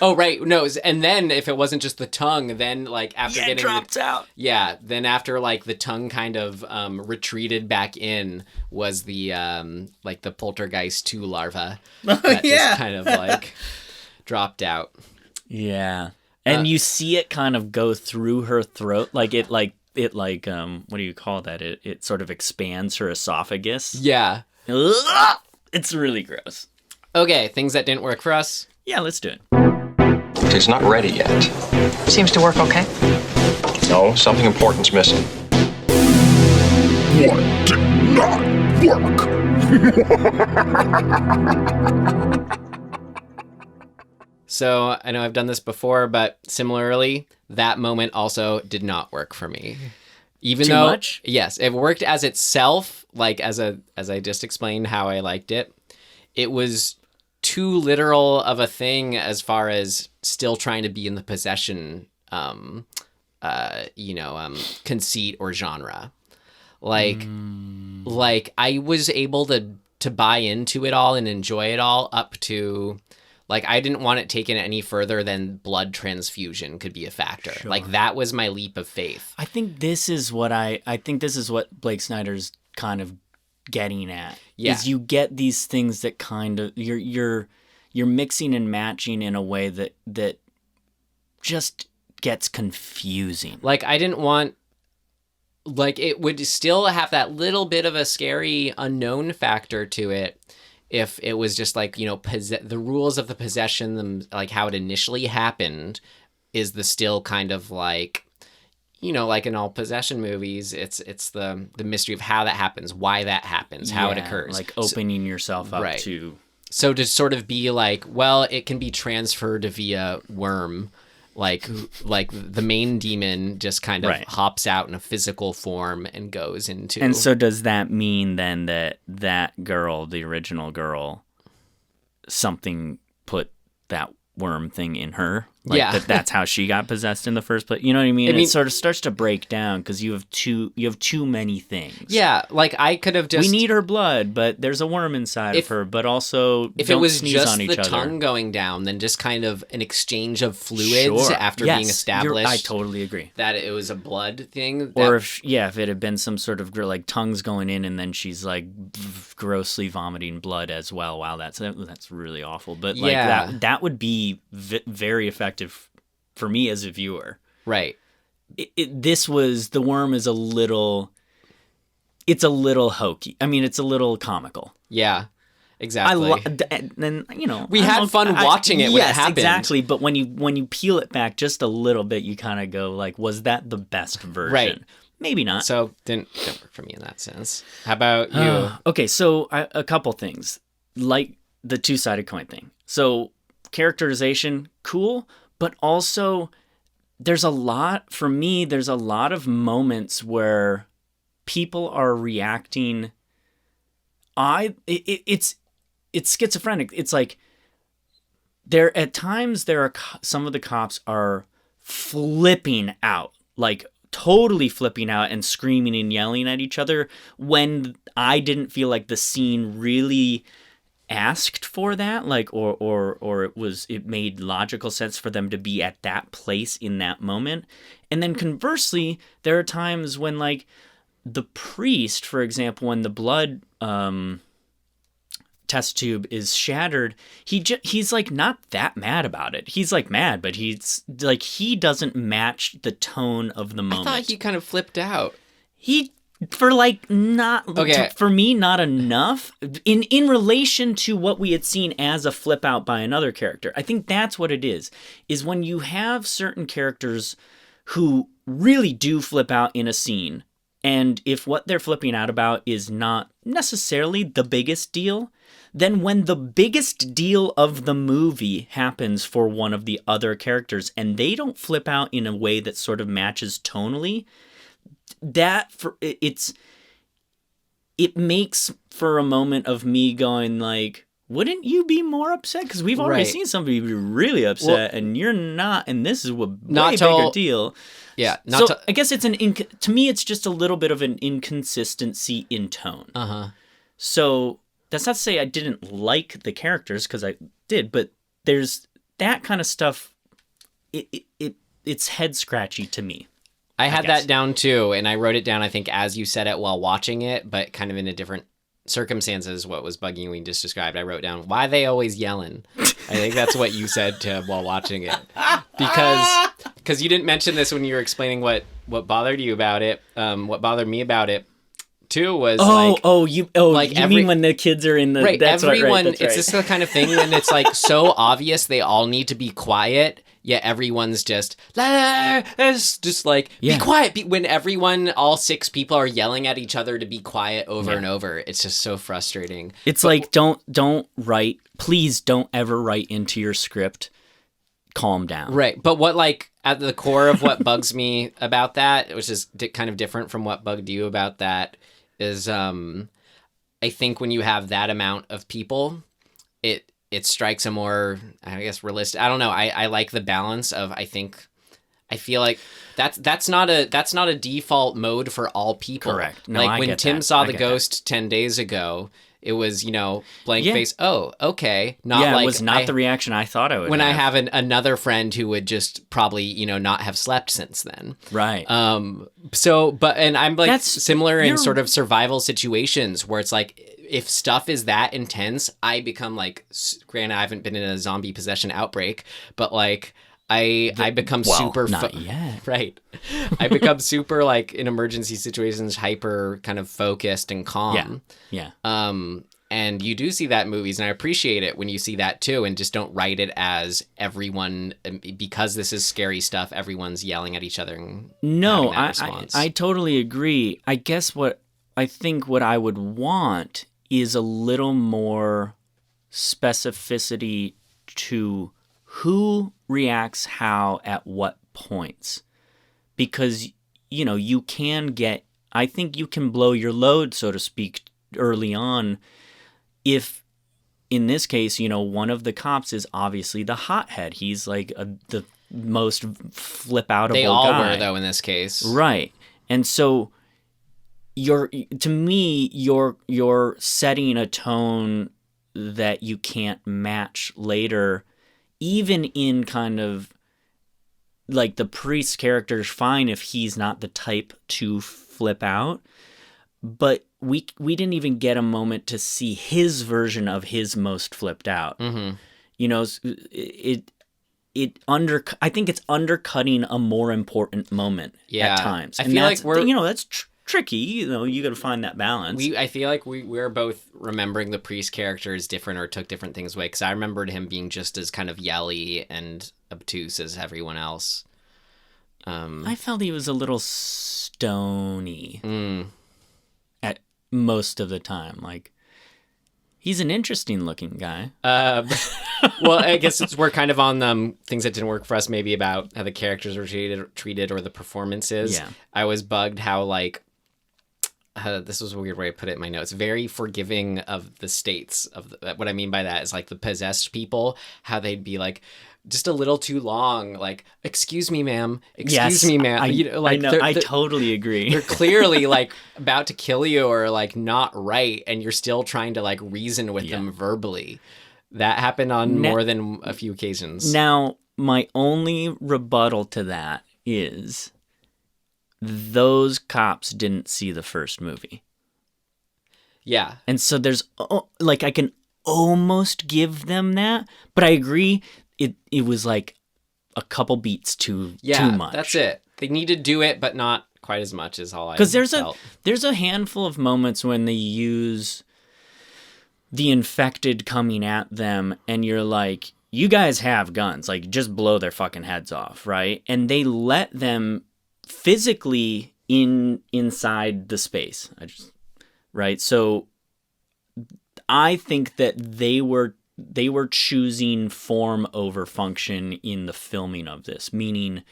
Oh, right. No, and then if it wasn't just the tongue, then like after getting it drops out. Yeah, then after like the tongue kind of retreated back in was the like the Poltergeist 2 larva that just kind of like dropped out. Yeah. And you see it kind of go through her throat, what do you call that? It sort of expands her esophagus. Yeah. It's really gross. Okay, things that didn't work for us. Yeah, let's do it. It's not ready yet. Seems to work okay. No, something important's missing. What did not work? So I know I've done this before, but similarly, that moment also did not work for me. Even Too though, much? Yes, it worked as itself, like as I just explained how I liked it. It was too literal of a thing as far as still trying to be in the possession conceit or genre. Like I was able to buy into it all and enjoy it all up to, like, I didn't want it taken any further than blood transfusion could be a factor. Sure. Like, that was my leap of faith. I think this is what Blake Snyder's kind of getting at. Yeah. Is you get these things that kind of you're mixing and matching in a way that just gets confusing. Like, I didn't want, like, it would still have that little bit of a scary unknown factor to it if it was just like, the rules of the possession, like how it initially happened is the still kind of like, like in all possession movies, it's the mystery of how that happens, why that happens, how it occurs. Like opening yourself up to. So to sort of be like, well, it can be transferred via worm. Like the main demon just kind of hops out in a physical form and goes into. And so does that mean then that girl, the original girl, something put that worm thing in her? Like that's how she got possessed in the first place. You know what I mean? It sort of starts to break down because you have too many things. Yeah, like I could have just. We need her blood, but there's a worm inside of her. But also, if don't it was sneeze just on each the other. tongue going down, then just kind of an exchange of fluids after being established. I totally agree that it was a blood thing. Or if it had been some sort of like tongues going in, and then she's like grossly vomiting blood as well. Wow, that's really awful. But like that would be very effective for me as a viewer. Right. The worm is a little hokey. I mean, it's a little comical. Yeah, exactly. We had fun watching it when it happened. Exactly. But when you peel it back just a little bit, you kind of go like, was that the best version? Right. Maybe not. So didn't work for me in that sense. How about you? Okay, so a couple things, like the two-sided coin thing. So characterization, cool. But also, there's a lot of moments where people are reacting. It's schizophrenic. It's like at times some of the cops are flipping out, like totally flipping out and screaming and yelling at each other when I didn't feel like the scene really asked for that, like or it made logical sense for them to be at that place in that moment. And then conversely, there are times when, like, the priest, for example, when the blood test tube is shattered, he's like not that mad about it. He's like mad, but he's like, he doesn't match the tone of the moment. I thought he kind of flipped out. For me, not enough in relation to what we had seen as a flip out by another character. I think that's what it is when you have certain characters who really do flip out in a scene, and if what they're flipping out about is not necessarily the biggest deal, then when the biggest deal of the movie happens for one of the other characters and they don't flip out in a way that sort of matches tonally, it makes for a moment of me going like, wouldn't you be more upset? Because we've already seen somebody be really upset, and you're not, and this is a way bigger deal. Yeah. I guess it's to me, it's just a little bit of an inconsistency in tone. So that's not to say I didn't like the characters, because I did, but there's that kind of stuff. It's head scratchy to me. I had that down too, and I wrote it down, I think, as you said it while watching it, but kind of in a different circumstances. What was bugging we just described, I wrote down, why they always yelling? I think that's what you said while watching it, because you didn't mention this when you were explaining what bothered you about it. What bothered me about it too was you mean when the kids are in the right, that's everyone right, it's just the kind of thing when it's like so obvious they all need to be quiet, yet everyone's just it's just like be quiet when all six people are yelling at each other to be quiet over and over. It's just so frustrating. It's please don't ever write into your script, calm down. Right. But what, like, at the core of what bugs me about that, which is kind of different from what bugged you about that, is I think when you have that amount of people, it strikes a more, I guess, realistic. I don't know. I like the balance of, I think I feel like that's not a default mode for all people. Correct. No, like I when get Tim that. saw I the get ghost 10 days ago, it was, blank Yeah. face. Oh, okay. Not yeah, like it was not the reaction I thought I would when have. I have another friend who would just probably, not have slept since then. Right. And I'm like similar in sort of survival situations where it's like, if stuff is that intense, I become like, granted, I haven't been in a zombie possession outbreak, but like, I become super not yet. Right. I become super like in emergency situations, hyper kind of focused and calm. Yeah. And you do see that in movies, and I appreciate it when you see that too, and just don't write it as everyone, because this is scary stuff, everyone's yelling at each other. And No, having that response. I totally agree. I guess what I would want is a little more specificity to who reacts how at what points. Because, you can get, I think you can blow your load, so to speak, early on. If, in this case, one of the cops is obviously the hothead. He's like the most flip-outable guy. They all were, though, in this case. Right. And so you're setting a tone that you can't match later, even in kind of like the priest's character is fine if he's not the type to flip out, but we didn't even get a moment to see his version of his most flipped out. Mm-hmm. I think it's undercutting a more important moment at times. I feel like that's tricky. You got to find that balance. I feel like we're both remembering the priest character as different or took different things away, because I remembered him being just as kind of yelly and obtuse as everyone else. I felt he was a little stony at most of the time. Like, he's an interesting looking guy. Well, I guess we're kind of on things that didn't work for us, maybe about how the characters were treated or the performances. Yeah. I was bugged how, like, this was a weird way to put it in my notes, very forgiving of the states. What I mean by that is, like, the possessed people, how they'd be like, just a little too long, like, excuse me, ma'am, excuse me, ma'am. I know, I totally agree. They're clearly like about to kill you or like not right, and you're still trying to like reason with them verbally. That happened on more than a few occasions. Now, my only rebuttal to that is those cops didn't see the first movie. Yeah. And so there's like, I can almost give them that, but I agree it was like a couple beats too much. That's it. They need to do it, but not quite as much as all I Because felt. there's a handful of moments when they use the infected coming at them, and you're like, you guys have guns, like, just blow their fucking heads off, right? And they let them physically inside the space, right? So I think that they were choosing form over function in the filming of this, meaning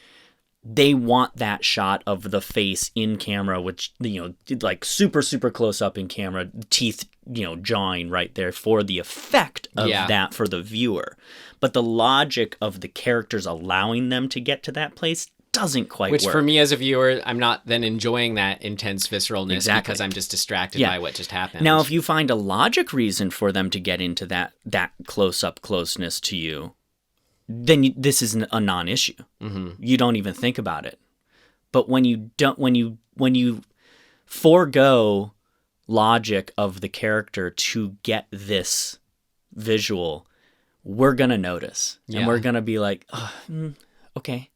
they want that shot of the face in camera, which, like super, super close up in camera, teeth, jawing right there for the effect of that for the viewer. But the logic of the characters allowing them to get to that place doesn't quite work. Which for me as a viewer, I'm not then enjoying that intense visceralness because I'm just distracted by what just happened. Now, if you find a logic reason for them to get into that close-up closeness to you, then this is a non-issue. Mm-hmm. You don't even think about it. But when you forego logic of the character to get this visual, we're gonna notice, and we're gonna be like, okay.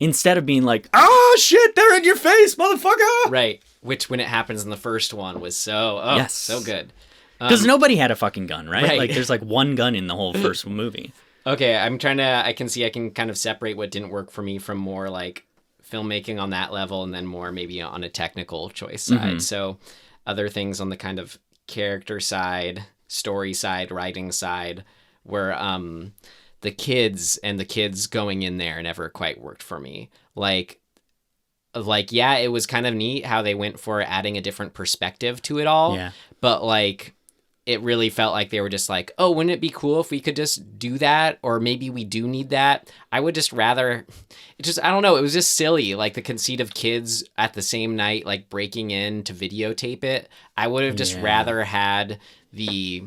Instead of being like, oh shit, they're in your face, motherfucker. Right. Which when it happens in the first one was so good. Because nobody had a fucking gun, right? Like, there's like one gun in the whole first movie. Okay, I can kind of separate what didn't work for me from more like filmmaking on that level, and then more maybe on a technical choice side. Mm-hmm. So other things on the kind of character side, story side, writing side, were the kids going in there never quite worked for me. Like, yeah, it was kind of neat how they went for adding a different perspective to it all. Yeah. But like, it really felt like they were just like, oh, wouldn't it be cool if we could just do that? Or maybe we do need that. I would just rather, I don't know. It was just silly. Like the conceit of kids at the same night, like breaking in to videotape it. I would have just rather had the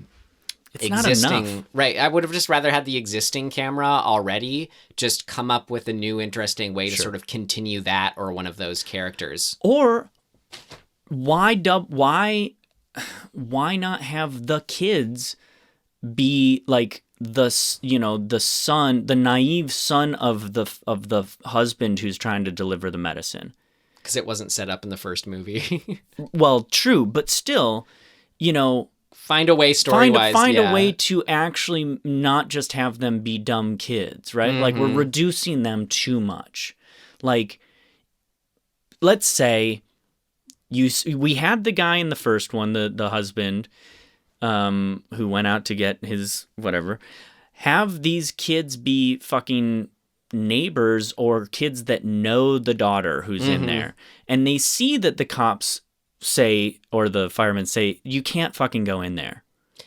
existing, right. I would have just rather had the existing camera already just come up with a new interesting way to sort of continue that or one of those characters. Or why not have the kids be like the naive son of the husband who's trying to deliver the medicine? Because it wasn't set up in the first movie. Well, true, but still, find a way story-wise. Find a way to actually not just have them be dumb kids, right? Like we're reducing them too much. Like, let's say we had the guy in the first one, the husband, who went out to get his whatever. Have these kids be fucking neighbors or kids that know the daughter who's in there, and they see that the cops say, or the firemen say, you can't fucking go in there.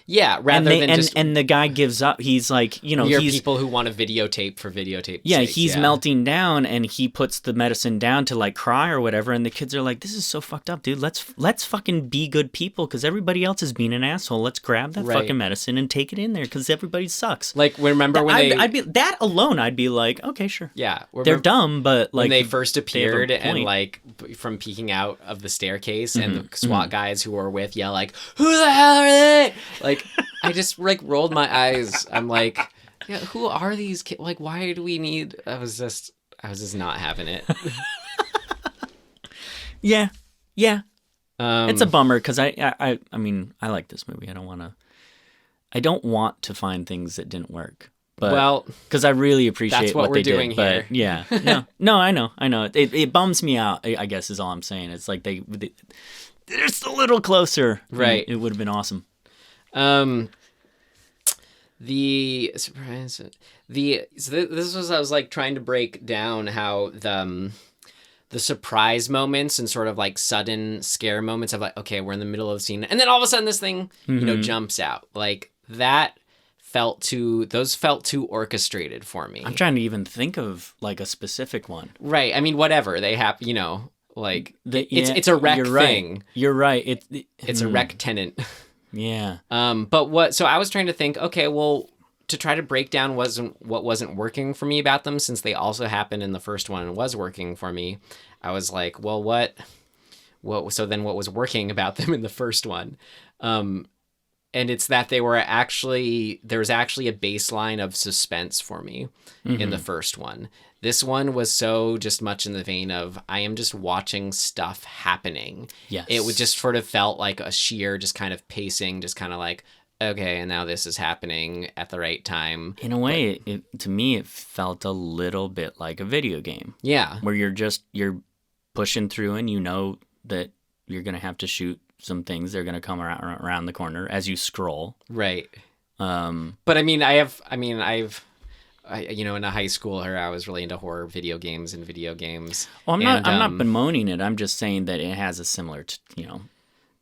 Yeah, and the guy gives up. He's like, he's people who want to videotape for videotape. Yeah, he's melting down, and he puts the medicine down to like cry or whatever, and the kids are like, "This is so fucked up, dude. Let's fucking be good people because everybody else is being an asshole. Let's grab that fucking medicine and take it in there because everybody sucks." Like remember when I'd be that alone, I'd be like, okay, sure. Yeah, they're dumb, but like when they first appeared and like from peeking out of the staircase, and the SWAT guys who were with yell like, "Who the hell are they?" Like. I just like rolled my eyes. I'm like, yeah, who are these kids? Like, why do we need? I was just not having it. Yeah. It's a bummer because I mean I like this movie. I don't want to find things that didn't work. But, because I really appreciate what they did. Here. But yeah, no, I know. It bums me out. I guess is all I'm saying. It's like they're just a little closer. Right. It would have been awesome. The surprise. This was I was like trying to break down how the surprise moments and sort of like sudden scare moments of like, okay, we're in the middle of the scene, and then all of a sudden this thing jumps out like that. Those felt too orchestrated for me. I'm trying to even think of like a specific one. Right. I mean, whatever they have, like it's a rec thing. You're right. It's a rec tenant. Yeah. So I was trying to think, okay, well, to try to break down what wasn't working for me about them, since they also happened in the first one and was working for me. I was like, well, what was working about them in the first one? And it's that there was actually a baseline of suspense for me in the first one. This one was so just much in the vein of I am just watching stuff happening. Yes. It would just sort of felt like a sheer just kind of pacing, just kind of like, okay, and now this is happening at the right time. In a way, to me, it felt a little bit like a video game. Yeah. Where you're pushing through and you know that you're going to have to shoot some things. They're going to come around the corner as you scroll. Right. But I mean, I've in a high school, I was really into horror video games. Well, I'm not bemoaning it. I'm just saying that it has a similar,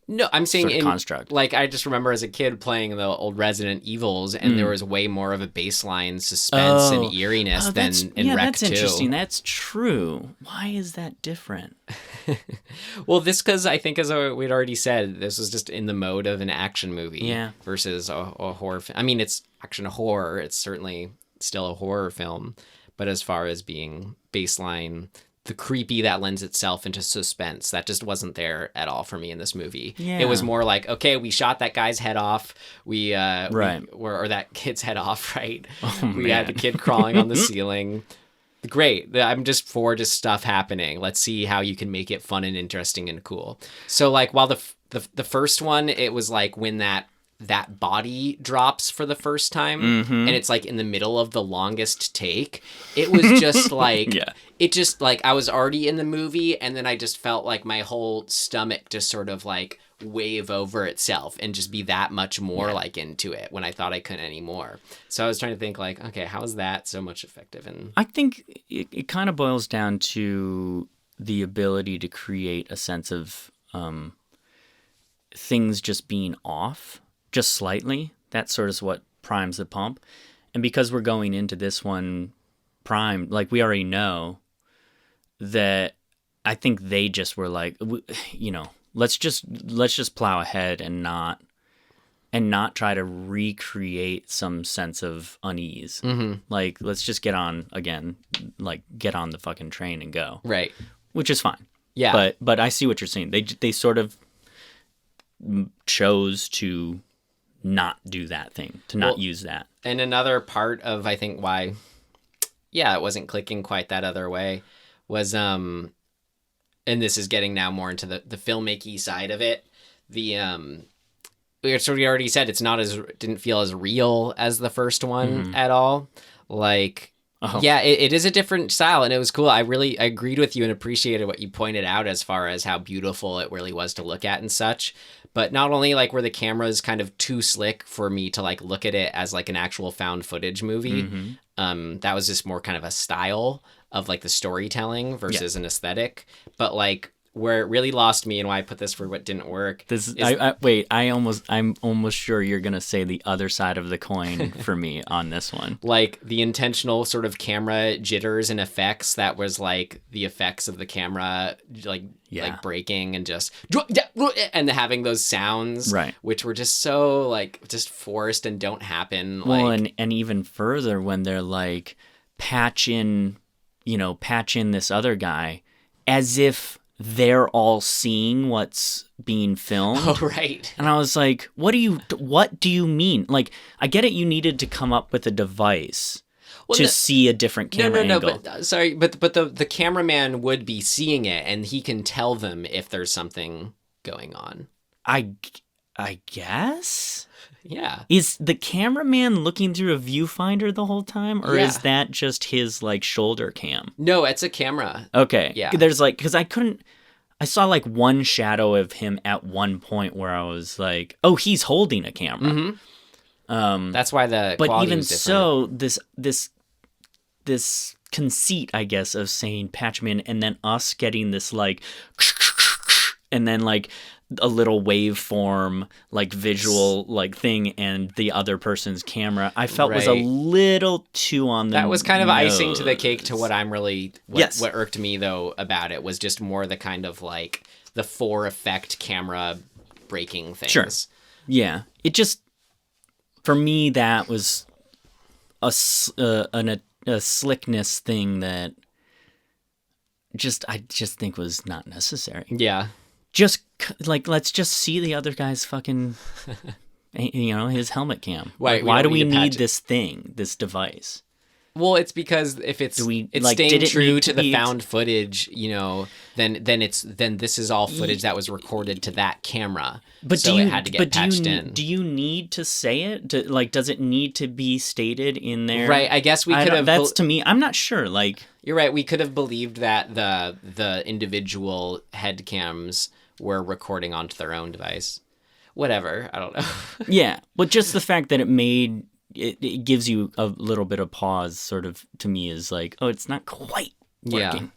No, I'm saying sort of construct. Like I just remember as a kid playing the old Resident Evils, and there was way more of a baseline suspense and eeriness than in Rec 2. That's interesting. That's true. Why is that different? Well, because I think, as we'd already said, this was just in the mode of an action movie versus a horror. I mean, it's action horror. It's certainly still a horror film, but as far as being baseline, the creepy that lends itself into suspense, that just wasn't there at all for me in this movie. Yeah. It was more like, okay, we shot that guy's head off, or that kid's head off, right? We had the kid crawling on the ceiling. Great. I'm just for just stuff happening. Let's see how you can make it fun and interesting and cool. So like while the first one, it was like when that body drops for the first time and it's like in the middle of the longest take, it was just like it just like I was already in the movie, and then I just felt like my whole stomach just sort of like wave over itself and just be that much more like into it when I thought I couldn't anymore. So I was trying to think like, okay, how is that so much effective? And I think it kind of boils down to the ability to create a sense of things just being off. just slightly. That sort of is what primes the pump. And because we're going into this one primed, like we already know that I think they just were like, you know, let's just plow ahead and not try to recreate some sense of unease. Mm-hmm. Like, let's just get on the fucking train and go. Right. Which is fine. Yeah. But I see what you're saying. They sort of chose to not do that thing, to not use that. And another part of, I think, why, it wasn't clicking quite that other way was, and this is getting now more into the filmmaking side of it. We already said didn't feel as real as the first one at all. Like, it is a different style, and it was cool. I agreed with you and appreciated what you pointed out as far as how beautiful it really was to look at and such. But not only like were the cameras kind of too slick for me to like look at it as like an actual found footage movie. That was just more kind of a style of like the storytelling versus an aesthetic. But like where it really lost me and why I put this for what didn't work. I'm almost sure you're going to say the other side of the coin for me on this one. Like the intentional sort of camera jitters and effects that was like the effects of the camera, like breaking and just, and having those sounds, right, which were just so like just forced and don't happen. Well, and even further when they're like patch in this other guy as if they're all seeing what's being filmed. Oh, right. And I was like, what do you mean? Like, I get it. You needed to come up with a device to see a different camera angle. But the cameraman would be seeing it and he can tell them if there's something going on. I guess. Yeah. Is the cameraman looking through a viewfinder the whole time, or is that just his like shoulder cam? No, it's a camera. Okay. Yeah. There's like, because I saw like one shadow of him at one point where I was like, oh, he's holding a camera. Mm-hmm. That's why the but quality even was different. so, this conceit, I guess, of saying patch him in, and then us getting this like, and then like a little waveform like visual like thing and the other person's camera, I felt was a little too on the that was kind of nose. icing to the cake to what I'm really what irked me though about it was just more the kind of like the for effect camera breaking things. Sure. Yeah, it just, for me, that was a slickness thing that I just think was not necessary. Yeah. Just like, let's just see the other guy's fucking, his helmet cam. Why do we need this thing, this device? Well, it's because if it's staying true to the found footage, then this is all footage that was recorded to that camera. But so it had to get patched in. Do you need to say it? Does it need to be stated in there? Right. I guess we could have. That's to me. I'm not sure. Like, you're right. We could have believed that the individual head cams were recording onto their own device. Whatever. I don't know. Yeah, but just the fact that it gives you a little bit of pause, sort of, to me, is like, oh, it's not quite working.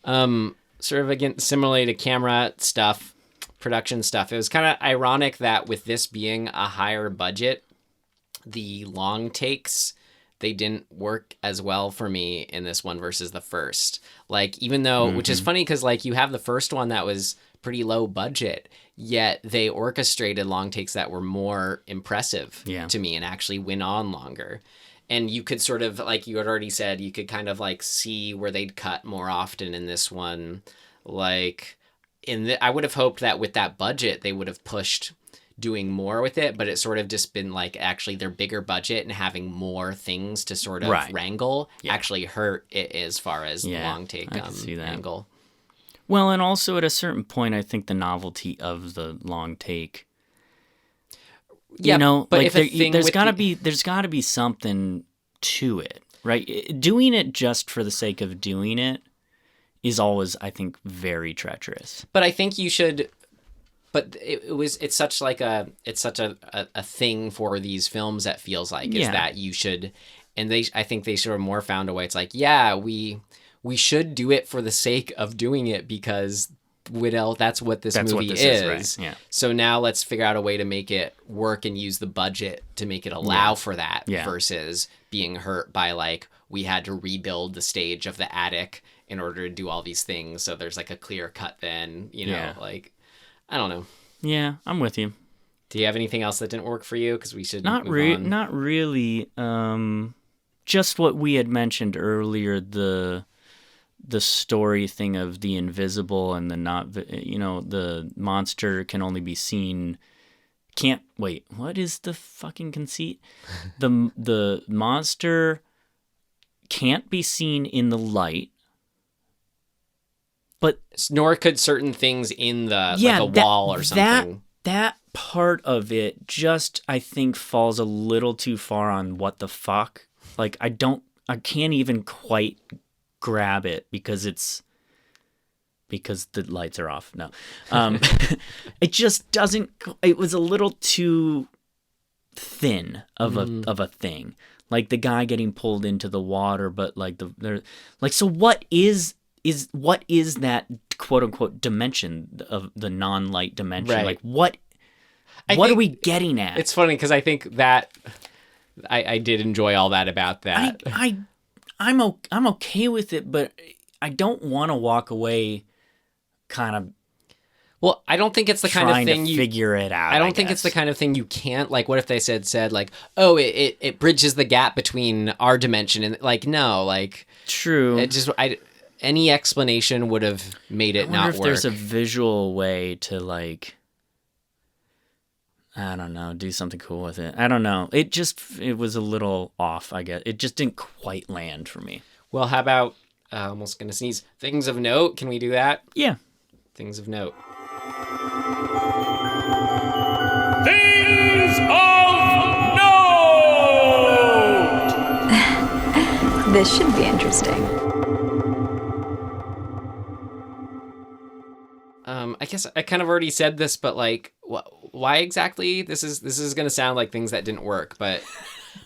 Yeah. Sort of, again, similarly to camera stuff, production stuff, it was kind of ironic that with this being a higher budget, the long takes, they didn't work as well for me in this one versus the first. Like, even though, which is funny because, like, you have the first one that was pretty low budget, yet they orchestrated long takes that were more impressive to me and actually went on longer. And you could sort of, like you had already said, you could kind of like see where they'd cut more often in this one. Like, I would have hoped that with that budget, they would have pushed doing more with it, but it's sort of just been like actually their bigger budget and having more things to sort of wrangle actually hurt it as far as the long take angle. Well, and also at a certain point, I think the novelty of the long take. Yeah, but like there's got to be something to it, right? Doing it just for the sake of doing it is always, I think, very treacherous. But I think you should. But it's such a thing for these films that feels like is that you should, and I think they sort of more found a way. It's like, we should do it for the sake of doing it because that's what this That's what movie this is. right? Yeah. So now let's figure out a way to make it work and use the budget to make it allow for that versus being hurt by like we had to rebuild the stage of the attic in order to do all these things. So there's like a clear cut then, like, I don't know. Yeah, I'm with you. Do you have anything else that didn't work for you? Because we should Not really. Just what we had mentioned earlier, the story thing of the invisible and the monster can only be seen. What is the fucking conceit? The monster can't be seen in the light. But nor could certain things in the like a wall or something. That part of it just, I think, falls a little too far on what the fuck. Like, I can't even quite grab it because the lights are off. No. It just doesn't, it was a little too thin of a thing. Like the guy getting pulled into the water, but like so what is that quote unquote dimension of the non-light dimension? Right. Like what are we getting at? It's funny because I think that I did enjoy all that about that. I'm okay with it, but I don't want to walk away kind of. Well, I don't think it's the kind of thing you figure it out. I don't think it's the kind of thing you can't, like, what if they said like, oh, it bridges the gap between our dimension and like, no, like, true. It just any explanation would have made it not work. There's a visual way to like, I don't know, do something cool with it. I don't know. It was a little off, I guess. It just didn't quite land for me. Well, how about, almost gonna sneeze, things of note? Can we do that? Yeah. Things of note. Things of note! This should be interesting. I guess I kind of already said this, but like, why exactly? This is gonna sound like things that didn't work, but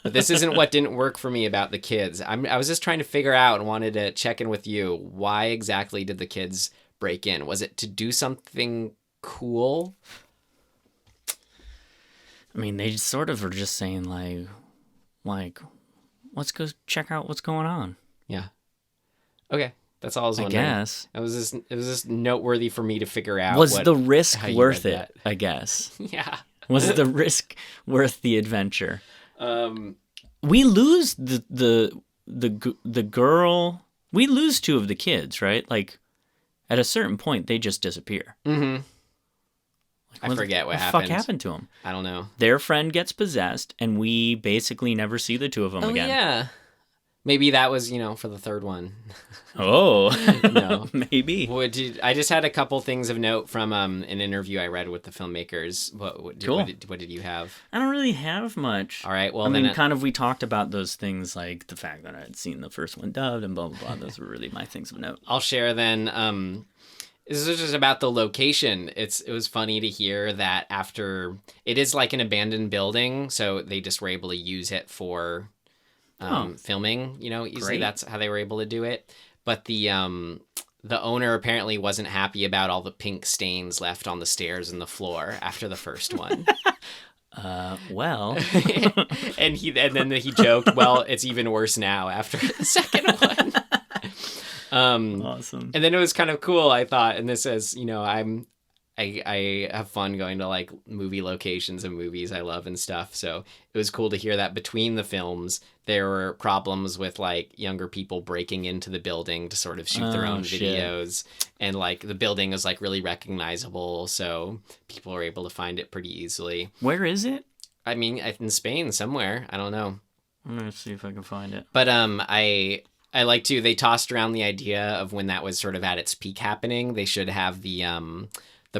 this isn't what didn't work for me about the kids. I was just trying to figure out and wanted to check in with you. Why exactly did the kids break in? Was it to do something cool? I mean, they sort of are just saying like, let's go check out what's going on. Yeah. Okay. That's all I was wondering. I guess. It was just noteworthy for me to figure out. Was the risk worth it? That. I guess. Yeah. Was the risk worth the adventure? We lose the girl. We lose two of the kids, right? Like, at a certain point, they just disappear. Mm-hmm. Like, I forget what happened. What the fuck happened to them? I don't know. Their friend gets possessed, and we basically never see the two of them again. Yeah. Maybe that was, for the third one. Oh. No. Maybe. I just had a couple things of note from an interview I read with the filmmakers. What did you have? I don't really have much. All right. Well, we talked about those things, like the fact that I had seen the first one dubbed and blah, blah, blah. Those were really my things of note. I'll share then. This is just about the location. It was funny to hear that after it is like an abandoned building, so they just were able to use it for filming. Easily. Great. That's how they were able to do it. But the owner apparently wasn't happy about all the pink stains left on the stairs and the floor after the first one. Well, and then he joked, well, it's even worse now after the second one. Awesome. And then it was kind of cool, I thought, and this is, I have fun going to like movie locations and movies I love and stuff. So it was cool to hear that between the films, there were problems with like younger people breaking into the building to sort of shoot their own videos. And like the building is like really recognizable. So people are able to find it pretty easily. Where is it? I mean, in Spain somewhere. I don't know. I'm going to see if I can find it. But I like to, they tossed around the idea of when that was sort of at its peak happening, they should have the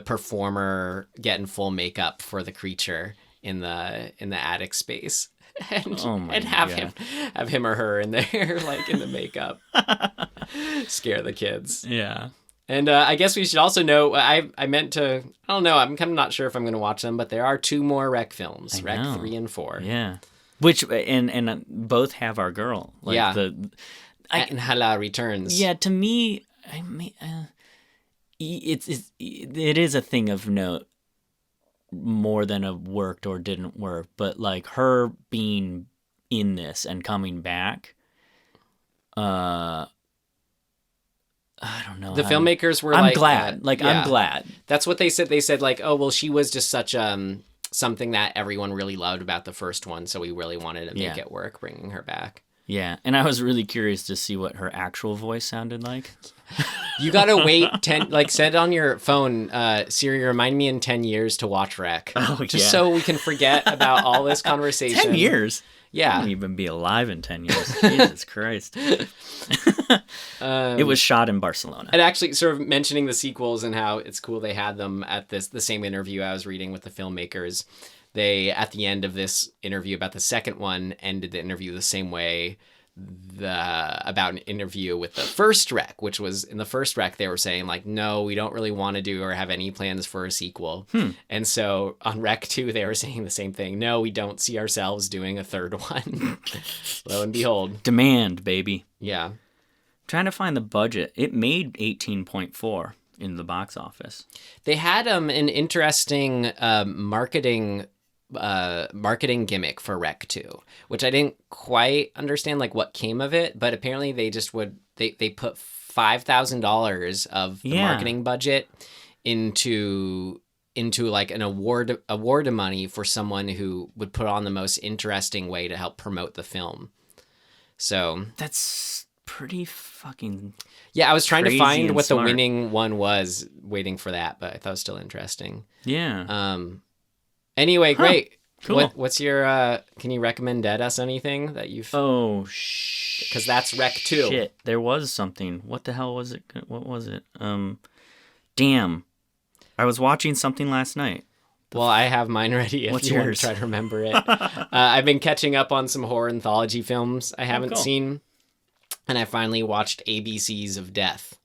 performer get in full makeup for the creature in the attic space, and have him or her in there like in the makeup, scare the kids. Yeah. And I guess we should also know, I meant to, I don't know, I'm kind of not sure if I'm going to watch them, but there are 2 more Rec films, Rec 3 and 4. Yeah. Which, and both have our girl. Like and Hala returns. Yeah, to me, it is a thing of note more than a worked or didn't work, but like her being in this and coming back, I don't know. The filmmakers were I'm glad. I'm glad. That's what they said. They said like, oh, well, she was just such something that everyone really loved about the first one, so we really wanted to make it work, bringing her back. Yeah, and I was really curious to see what her actual voice sounded like. You gotta wait set on your phone, Siri, remind me in 10 years to watch Rec. Oh, just so we can forget about all this conversation. 10 years? Yeah. I won't even be alive in 10 years. Jesus Christ. It was shot in Barcelona. And actually, sort of mentioning the sequels and how it's cool they had them at the same interview I was reading with the filmmakers. They, at the end of this interview about the second one, ended the interview the same way about an interview with the first Rec, which was in the first Rec, they were saying like, no, we don't really want to do or have any plans for a sequel. And so on Rec 2, they were saying the same thing. No, we don't see ourselves doing a third one. Lo and behold. Demand, baby. Yeah. I'm trying to find the budget. It made 18.4 in the box office. They had an interesting marketing gimmick for Rec 2, which I didn't quite understand like what came of it, but apparently they just they put $5,000 of the marketing budget into like an award of money for someone who would put on the most interesting way to help promote the film. So that's pretty fucking I was trying to find what the winning one was, waiting for that, but I thought it was still interesting. Yeah. Anyway, great. Cool. What's your, can you recommend us anything that you've... Oh, because that's Rec 2. Shit, there was something. What the hell was it? What was it? Damn. I was watching something last night. Well, I have mine ready if you want to try to remember it. I've been catching up on some horror anthology films I haven't seen, and I finally watched ABCs of Death,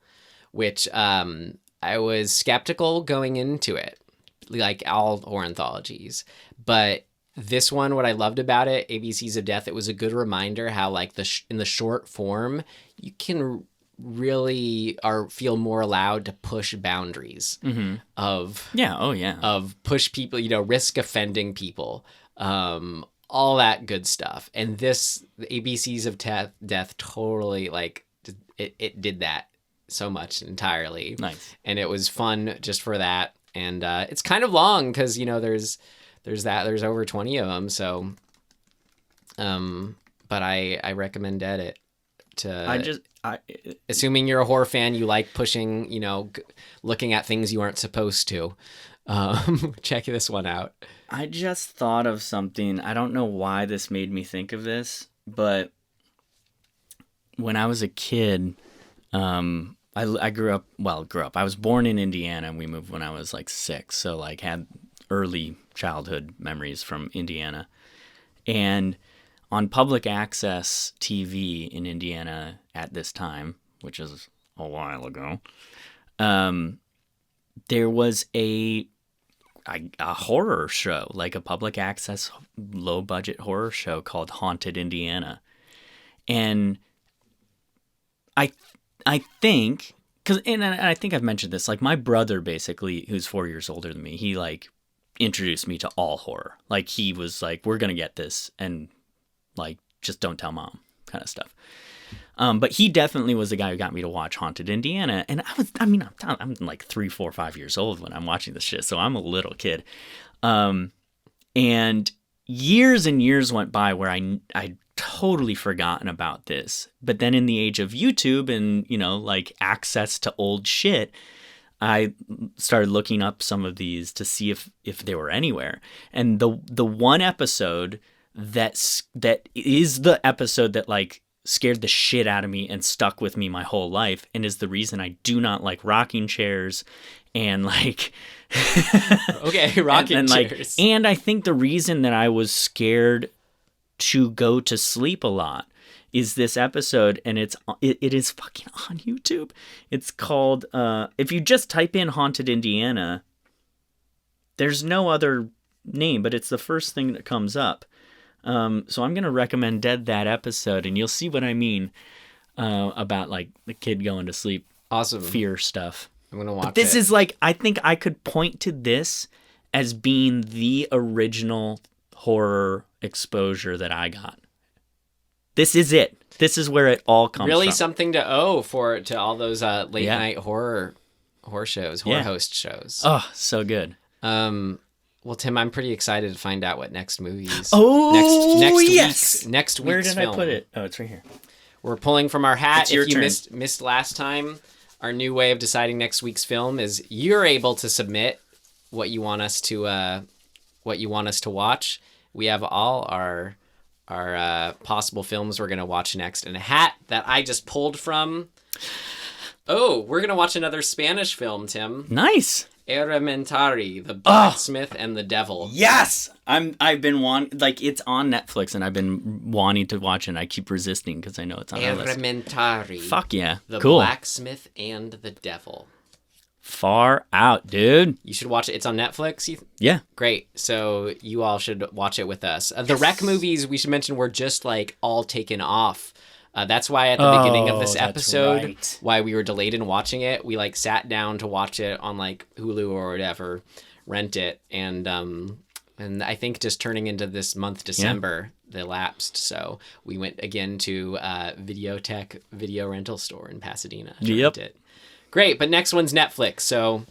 which I was skeptical going into it, like all horror anthologies. But this one, what I loved about it, ABCs of Death, it was a good reminder how like in the short form, you can really feel more allowed to push boundaries of push people, risk offending people, all that good stuff. And the ABCs of Death totally like it did that so much entirely. Nice. And it was fun just for that. And it's kind of long because there's over 20 of them. So, but I recommend it to. Assuming you're a horror fan, you like pushing, looking at things you aren't supposed to. Check this one out. I just thought of something. I don't know why this made me think of this, but when I was a kid, I grew up. I was born in Indiana, and we moved when I was like 6. So like had early childhood memories from Indiana. And on public access TV in Indiana at this time, which is a while ago, there was a horror show, like a public access low budget horror show called Haunted Indiana. And I think, and I think I've mentioned this, like my brother basically, who's 4 years older than me, he like introduced me to all horror. Like he was like, we're going to get this, and like, just don't tell mom kind of stuff. But he definitely was the guy who got me to watch Haunted Indiana. And I'm like 3, 4, 5 years old when I'm watching this shit. So I'm a little kid. And years and years went by where I'd totally forgotten about this. But then in the age of YouTube and, like access to old shit, I started looking up some of these to see if they were anywhere. And the one episode that is the episode that like scared the shit out of me and stuck with me my whole life, and is the reason I do not like rocking chairs and like okay, rocking chairs. And I think the reason that I was scared to go to sleep a lot is this episode, and it is fucking on YouTube. It's called if you just type in Haunted Indiana, there's no other name, but it's the first thing that comes up. So I'm going to recommend that episode, and you'll see what I mean about like the kid going to sleep. Awesome. Fear stuff. I'm gonna watch This it. is like, I think I could point to this as being the original horror exposure that I got. This is it. This is where it all comes really from. something to owe to all those late night horror shows, horror host shows. Oh, so good. Well, Tim, I'm pretty excited to find out what next movies. Oh, Next week's Where did film. I put it? Oh, it's right here. We're pulling from our hat. It's your if you turn. missed last time, our new way of deciding next week's film is you're able to submit what you want us to watch. We have all our possible films we're gonna watch next, and a hat that I just pulled from. Oh, we're gonna watch another Spanish film, Tim. Nice. Elementary, the Blacksmith and the Devil. Yes, I've been it's on Netflix, and I've been wanting to watch it. And I keep resisting because I know it's on our list. Elementary. Fuck yeah, The cool. Blacksmith and the Devil. Far out, dude. You should watch it. It's on Netflix. Yeah. Great. So you all should watch it with us. The rec movies we should mention were just like all taken off. That's why at the beginning of this episode, why we were delayed in watching it, we like sat down to watch it on like Hulu or whatever, rent it, and I think just turning into this month December, they lapsed. So we went again to Videotech video rental store in Pasadena to rent it. Great, but next one's Netflix, so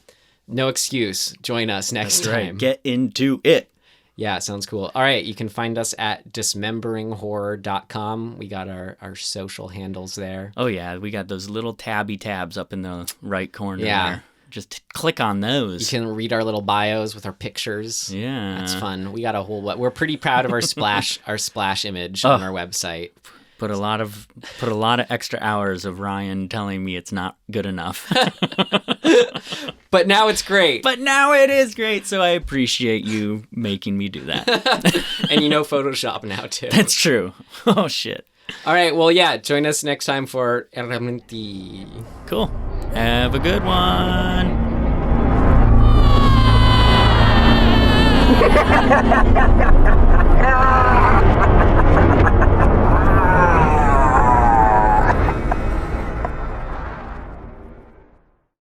no excuse. Join us next time. Right. Get into it. Yeah, sounds cool. All right, you can find us at dismemberinghorror.com. We got our social handles there. Oh, yeah. We got those little tabby tabs up in the right corner there. Just click on those. You can read our little bios with our pictures. Yeah. That's fun. We got a whole... We're pretty proud of our splash image on our website. Put a lot of extra hours of Ryan telling me it's not good enough. But now it's great. But now it is great, so I appreciate you making me do that. And you know Photoshop now, too. That's true. Oh, shit. All right, well, yeah, join us next time for Elementi. Cool. Have a good one.